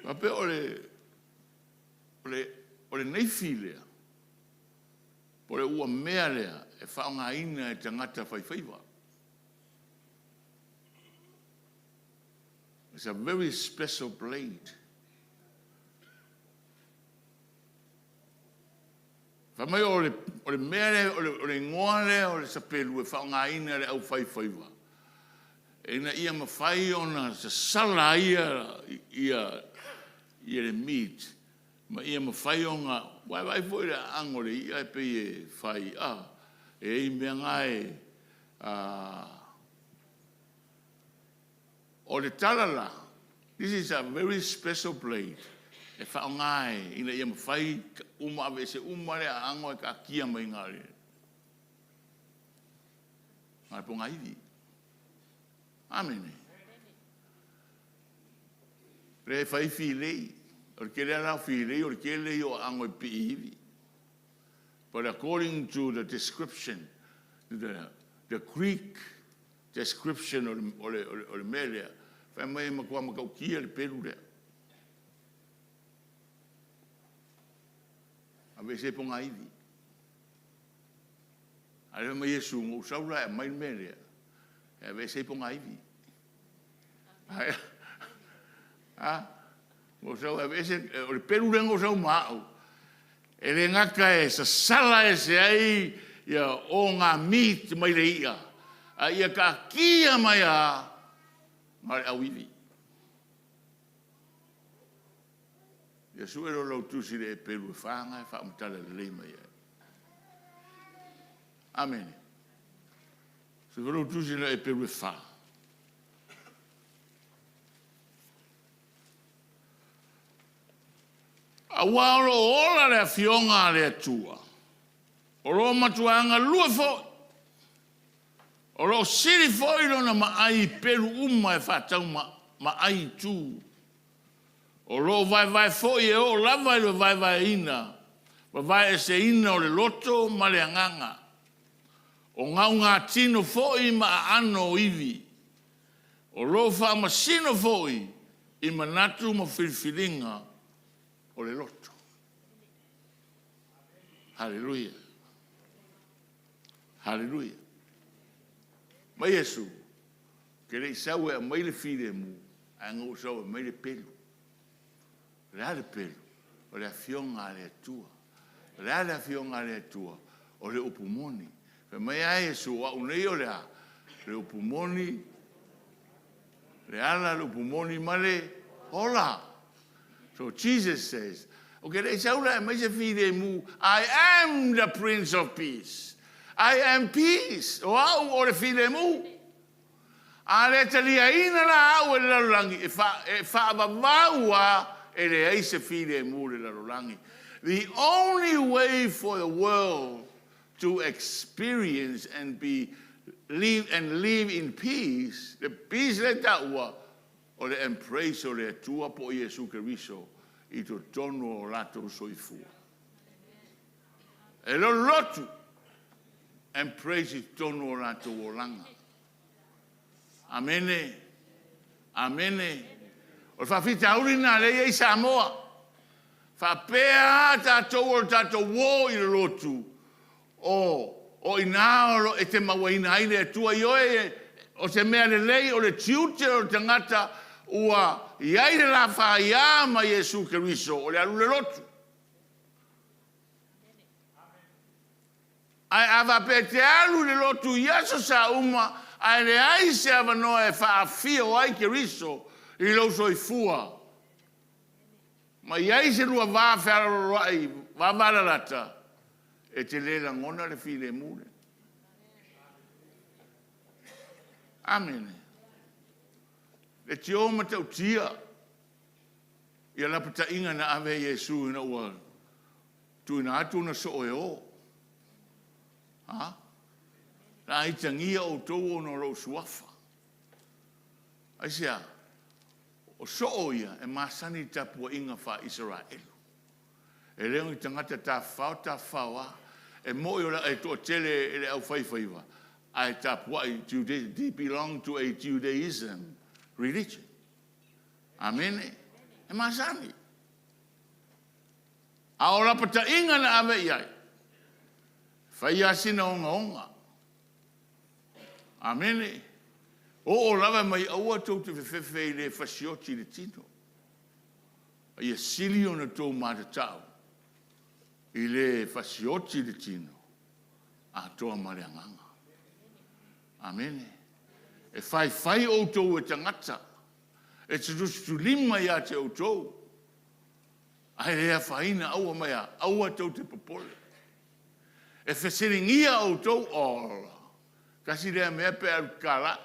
Ma pe ole nei filea. Ole ua mea lea e whaonga ina e tangata whaiwhaiwa. It's a very special blade. Whamai ole mea lea, ole ngoa lea, ole sa pelu e whaonga ina le au whaiwhaiwa. Ina ia mawhai ona sa sala ia le meat. Ma ia mawhai ona, wai fo ira angore ia e pe e whai e i mea ngai o le talala. This is a very special blade. E whaongai ina ia mawhai ave se le ango e ka kia mai ngare. Ngare po ngai Amen. Re fai filei, or kele ala filei, or kele o ango e piivi. But according to the description, the Greek description or the melia, fai mai makua makau kia le peru rea. Ave se ponga ivi. Ale mai Yesu ngau saura e mai melia. E ve se ponga ivi. Mo so e ve se o peru rengo so mau. E le ngaka e sa sala e se ai ia o ngā meat mai le ia. A ia ka kia mai a mai au ivi. Ia suero lo tusi le peru e whanga e whaamutala le mai e. Amen. Se vero tusi le peru e wha. A waro ola le fionga le atua. O lo matuanga lua fo. O lo siri fo ilo na maai peru uma e whatau maai tu. O lo vai fo e o lava ilo vai ina. Vai e se ina o le loto ma le anganga. O ngau ngā tino foi ma ano ivi. O lo wha masino foi i manatu ma whirwhiringa o le loto. Hallelujah. Hallelujah. Mai Yesu, ke rei sau e mai le whire mu, a ngau sau e mai le pelu. Rea le pelu, o le afionga le atua. Rea le afionga le atua, o le upumoni. Pe mai a Yesu, wa unei o lea, le upumoni, le ala le upumoni male, hola. So Jesus says, okay, rei sau e mai se whire mu, I am the Prince of Peace. I am peace. O au o le whire mu. A le talia ina la au e le larolangi. E whaavawaua e le ai se whire mu le larolangi. The only way for the world to experience and live in peace, the peace le taua, o le embrace o le atua po Iesu Keriso, I to tono o lato soifua. E lo lotu, embrace I tono o lato o langa. Amene, amene. O whawhita urina le ei Samoa. Whapea tātou o tātou wō I lotu. O inaoro e te mawaina aile tua ioe o se mea le lei o le tiute o tangata ua iaile la whaia ma Iesu Keriso o le alu le lotu. Ai awa pe te alu le lotu Iesu sa uma ai le ai se avanoa e whaafia o ai Keriso I lo soifua. Ma iai se lua whawhara rai, whawararata. E te lera ngona le while mure. Amen. Le te o matau tia. Ia lapata inga na ave Yesu ina ua. Tu ina atu na so e o. Ha? Na itangia o tau o no ro suafa. Aisia. O so o ia e masani tapua inga wha Israelu. E leo I tangata ta whao e moi ora e to tele e le au whaiwhaiwa. Ai tapua I Judaism. They belong to a Judaism religion. Amen. E masani. A ora pata inga na ave iai. Fai asina onga. Amene. O lava mai aua tau te whewhewhe le whasioti le tino. Ia sili o na tau matatau. I le whasioti le tino. A toa mareanganga. Amene. E whai o tau e tangata. E te rustu lima ia te o tau. Ai rea whaina aua mai aua tau te popole. E whesiringia o tau ola. Kasi rea mea pe au kala.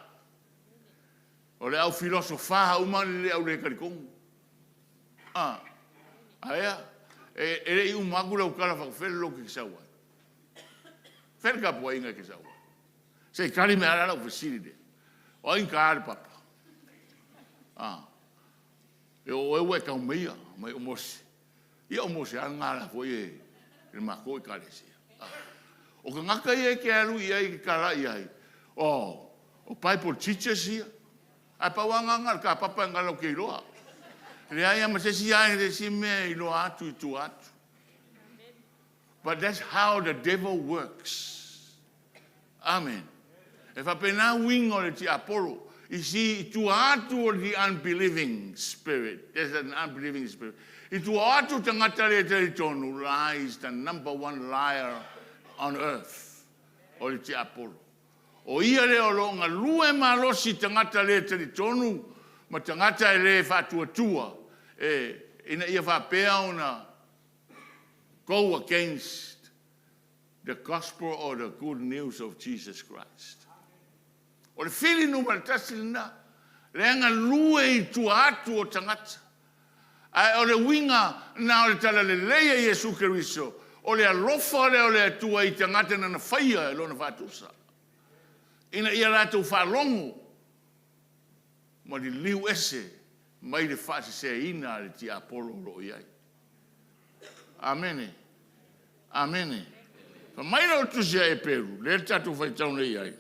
O le au filosofa umani le au le karikongu. Aia. E rei umagura ukala whakawhele lo ki kisaua. Whele ka pua inga kisaua. Sei kari me arara u whesiri de. O in ka are papa. E o ewe ka umeia. Mai umosi. Ia umosi a ngara fo e. Ele mako EKALESIA. O ka ngaka ia ke alu ia i kara ia. O Bible teachers ia. A pawanga ka papa ngalo ke loa. Le ai ma se si ai le si me i lo atu tu atu. But that's how the devil works. Amen. If I pena wing or ti Apollo, you see tu atu or the unbelieving spirit. There's an unbelieving spirit. Itu atu tangata le tonu lies the number one liar on earth. Or ti Apollo. O ia le o longa lue malosi tangata le tonu ma tangata le fatuatua ina ia whapea ona go against the gospel or the good news of Jesus Christ. O le whiri numa le tasilina leanga lue i tua atu o tangata. Ai o le winga na o le tala le leia Yesu Keriso o le alofa o le atua i tangata na whaia e lona whatusa. Ina ia rātou whalongo ma li liu ese mai le whasi se ina le ti Apollo lo iai. Amene. Amene. Pa mai rau tusia e peru, le tatu whaitauna iai.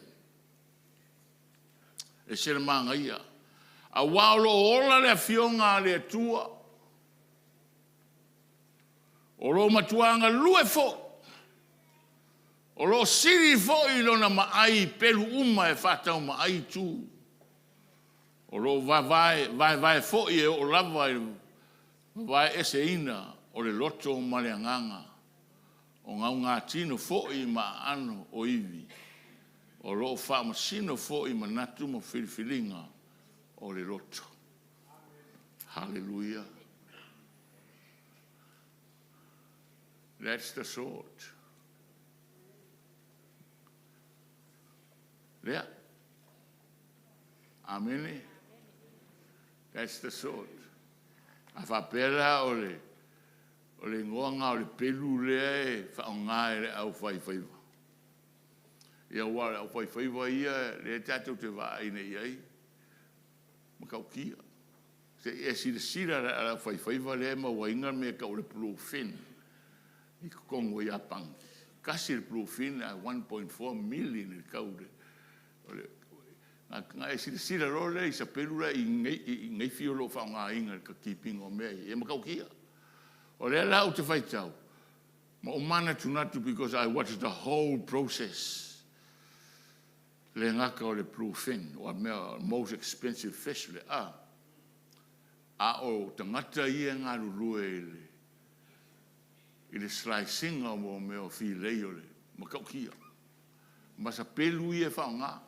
E sere manga ia. A waulo ola le fionga le tua. O lo matuanga lue fo. O lo siri fo i lona maai peru uma e whatau maai tū. O lo vai fo i e o lava i vai ese ina o le loto o maleanganga. O ngau ngā tino fo i ma ano o iwi. O lo wha sino fo i manatu mo whiriwhiringa o le loto. Hallelujah. That's the sword. Lea. Amene. That's the sword. A whapera o le ngoanga o le pelu lea e whaonga e le au whaifaiwa. Ia wale au whaifaiwa ia le tatou te waa ine iai. Makau kia. Se e sira le au whaifaiwa lea ma wainga me ka o le pulu fin. I kongo ia pangi. Kasi le pulu fin a 1.4 million i kaude. Nga e sira role i sa pelura i ngai fio lo whaonga inga ka keeping o mea. E makau kia. O lea lau te whaitau. Ma o mana tunatu because I watched the whole process. Le ngaka o le bluefin, o mea most expensive fish le a. A o tangata ia ngā rurue i le slicing o mea o filei o le. Makau kia. Ma sa pelu ia whaonga.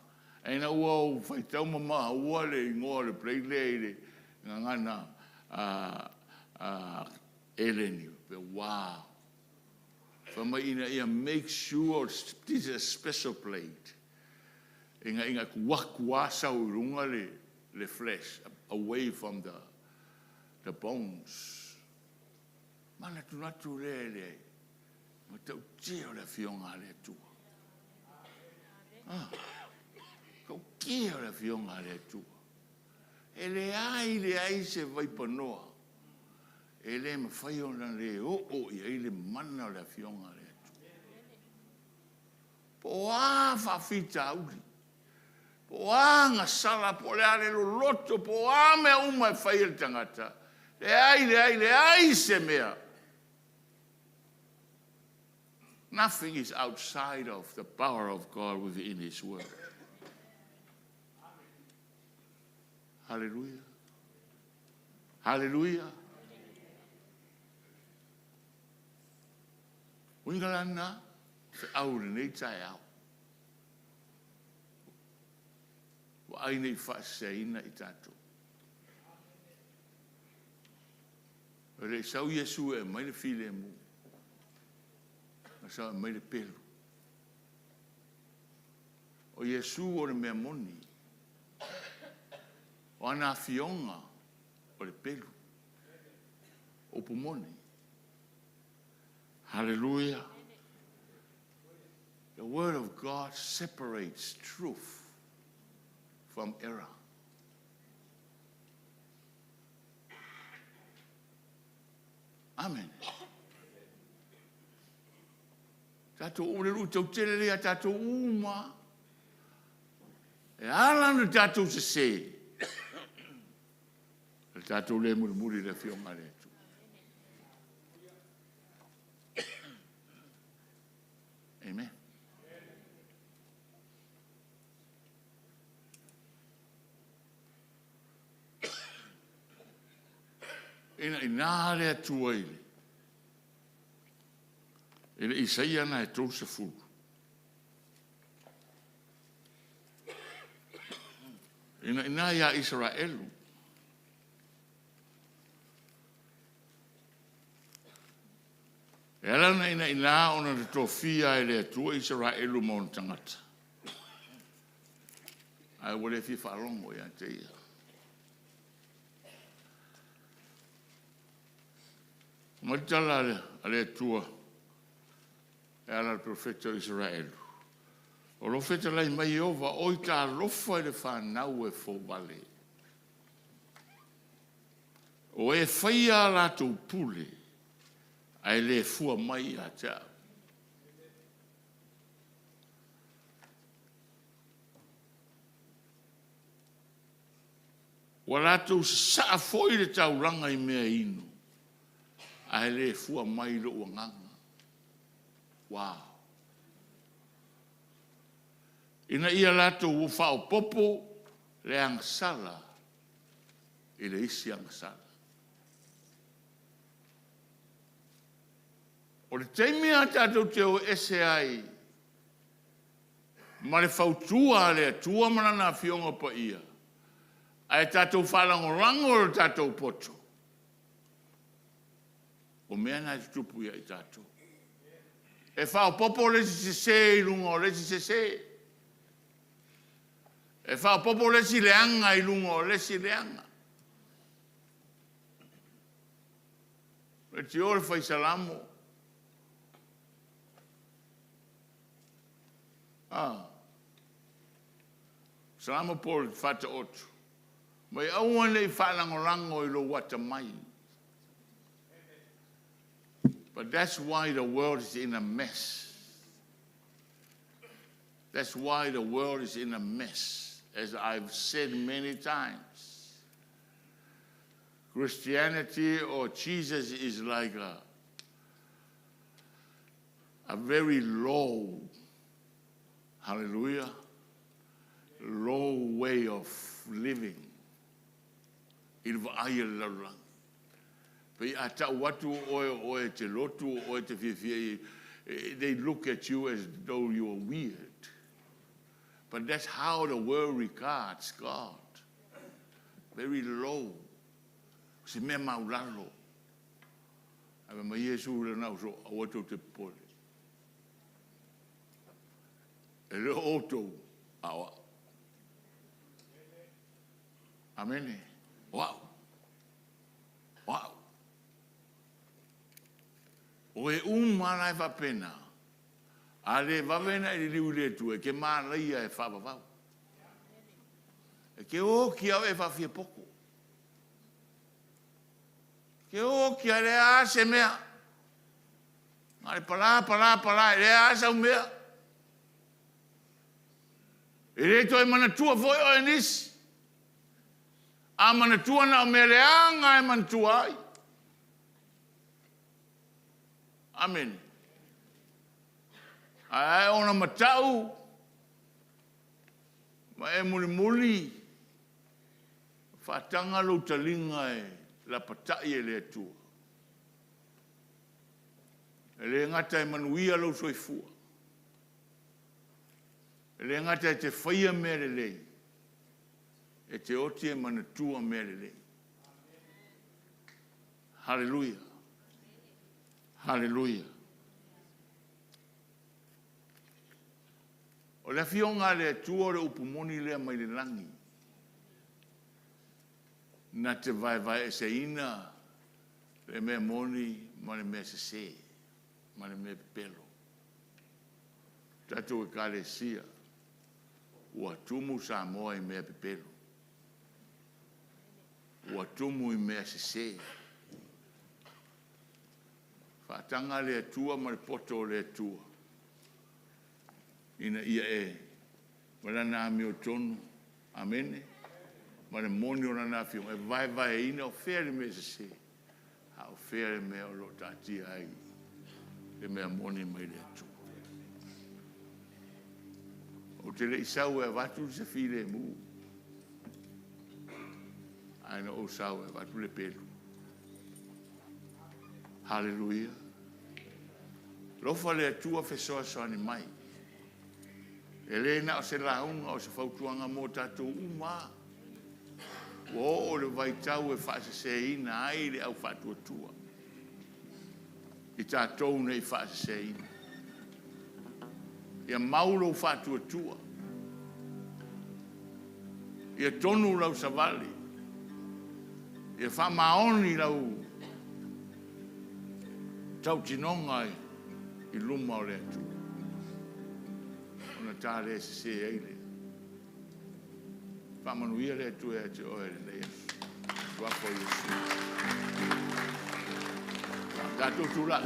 Aina ua o whaitau mama ua le ingoa le pleile i le ngangana eleni. But wow. Whama ina ia make sure this is a special plate. Inga kuakua u runga le flesh away from the bones. Mana tunatu le. Ma tau tio le fionga le tua. Kau kia le fionga le tua. E le ai se vai panoa. E le ma whai ona le o i le mana le fionga le tua. Po a whawhita auri. Po a ngā sala po le ale lo loto. Po a mea umai whai le tangata. Le ai se mea. Nothing is outside of the power of God within His Word. Hallelujah. Hallelujah. Wingalana, se au nei tai au. Wa ai nei whaaseina I tātou. Re sau Yesu e mai le file mu. Na sau e mai le pelu. O Yesu o le mea moni. O ana fionga o le pelu. O pumoni. Hallelujah. The Word of God separates truth from error. Amen. Tato ule lu tau telele a tato uma. E alanu tato se se. Tato le muri le fionga le tu. Amen. Ina le tuaile. Ele Isaia na e trouxe fulu. Ina ia Israelu. Ela ina ona le tofia ele tua Israelu mon tangata. Ai wole fi falongo ya te ia. Matala ale tua. Era il profeta Israele. O lo feta lai mai ova oi ka lofa le whanau e fo vale. O e whaia la tau pule. Ai le fua mai a tau. Wa la tau sa foi le tau ranga I mea inu. Ai le fua mai lo uanganga. Wow. Ina ia lato u whao popo le angsala. I le isi angsala. O le teimia tātou te o ese ai. Ma le whautua le atua manana fionga pa ia. Ai tātou whalangorango le tātou poto. O mea nai tupu ia I tātou. E whao popo le si se lungo, le si se. E whao popo le si leanga I lungo, le si leanga. Le ti ore fai salamo. Salamo po le fata otu. Mai awan le whalangorango I lo wata mai. But that's why the world is in a mess. That's why the world is in a mess, as I've said many times. Christianity or Jesus is like a very low, hallelujah, low way of living. They look at you as though you are weird. But that's how the world regards God. Very low. Si me maulalo. Ave ma Yesu le na so auto te pole. Ele auto awa. Amen. Wow. Wow. O e umana e whapena. Ale wawena I liu le tu e ke mana ia e whapapau. E ke o ki au e whawhia poko. Ke o ki a le ase mea. Ngare pala, e le ase au mea. E le toi mana tua foi o e nisi. A manatua na o meleanga e manatua ai. Amen. Ai ona matau. Ma e muli. Whaatanga lo talinga e la patai e le atua. E le ngata e manuia lo soifua. E le ngata e te whaia mere lei. E te oti e manatua mere lei. Hallelujah. Hallelujah. O le fionga le atua le upumoni lea mai le langi. Na te vai e se ina le mea moni ma le mea se se. Ma le mea pelo. Tatu EKALESIA. Ua tumu sa moa i mea pelo. Ua tumu i mea se se. Whaatanga le atua ma le poto le atua. Ina ia e. Malana ami o tonu. Amene. Ma le moni o nana fiong. E vai e ina o fea le mea se se. Ha o fea le mea o lo tatia ai. Le mea moni mai le atua. O te le isau e watu se file e mu. Aina o sau e watu le pelu. Hallelujah. Lofa le atua fesoa soani mai. E le na o se launga o se fautuanga mo tatou uma. O le vai tau e whaase se ina ai le au whatu atua. I tātou nei whaase se ina. Ia maulo whatu atua. Ia tonu lau savali. Ia whamaoni lau tau tinonga i luma o le atu. Ona tāre se eile. Whamanuia le atu e ate oe le Yesu. Wako Yesu. Tātou tūla.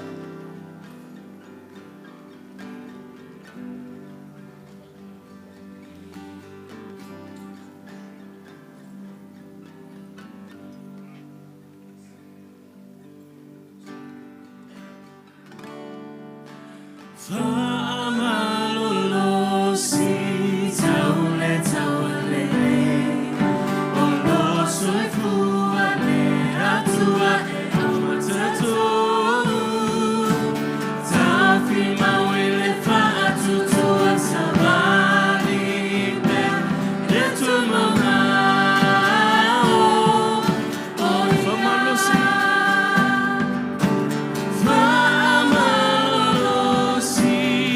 See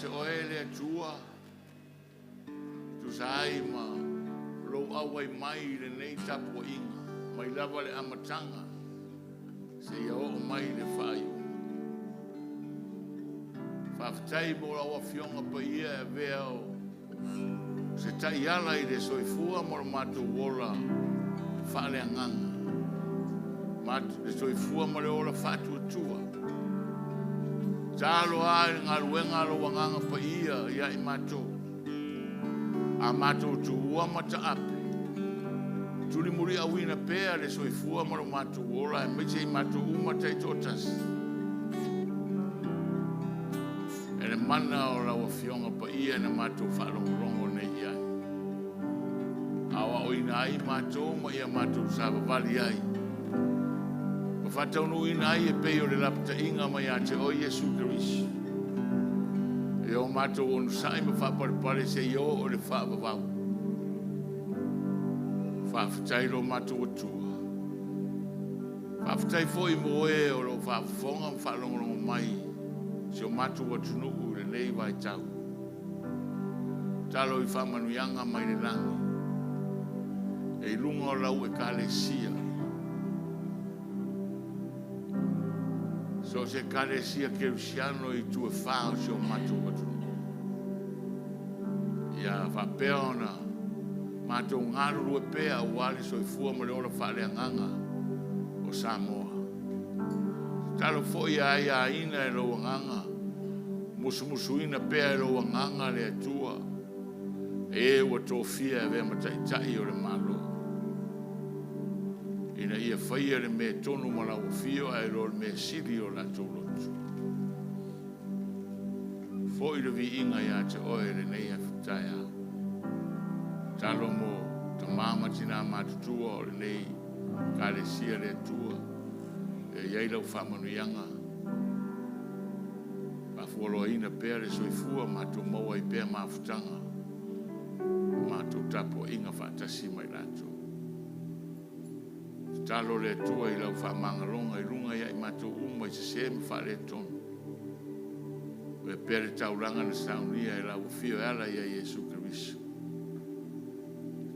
te oe le atua. Tu sai ma lo awai mai le nei tapo inga. Mai lava le amatanga. Se ia o mai le whai. Whaftai mo la wa fionga pa ia e veo. Se tai ala i le soifua mo matu wola whale anganga. Matu le soifua mo le ola whatu atua. Talo ai ngā ruenga lo wanganga pa ia i matu. A matu tu ua mata ape. Tuli muri awina pea le soifua mo matu wola e meche i matu umata i totas. Ele mana o la wa fionga pa ia na matu whalongorongo nei ai. Awa oina ai matu ma ia matu saba vali ai. Whataunu ina ai e peo le lapta inga mai a te o Yesu Kirisu. E o matu onu sai ma whaparepare se i o le whaapavau. Whaafitai lo matu atua. Whaafitai fo i moe o lo whaafonga whalongorongo mai. Se o matu atunuku le nei vai tau. Talo i whamanuianga mai le langi. E lunga o lau EKALESIA. So se EKALESIA kerusiano i tue whao se o matu atunuku. Ia whapea ona matu ngaru rue pea wale so i fua mo le ora whale anganga o Samoa. Talo foi ai a ina e lo nganga. Musu ina pea e lo nganga le atua. E wa tofia e ve matai o le malo. Ina ia whaia le me tonu mala o fio e lo me siri o la tolotu. Foi le vi inga ia te oe le nei a fitai au. Talo mo ta mama tina matutua o le nei EKALESIA le atua. E iei lau whamanuianga. Pafuolo ina pea le soifua matu maua i pea mafutanga. Matu tapo inga whaatasi mai lato. Talo le atua i lau whamangalonga i lunga iai matu uma i se seme whale tonu. E pea le tauranga na saunia i lau fio ala ia Yesu Kirisu.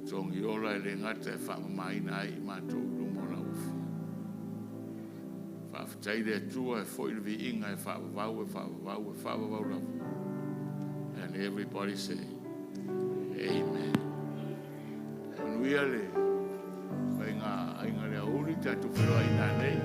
Tongi ola i le ngata e whamamaina ai matu lumola ufi. Whaafitai le atua e foi le vi inga e whaavavau lafu. And everybody say, Amen. Manuia le, ainga le auri tatu whiroa ina nei.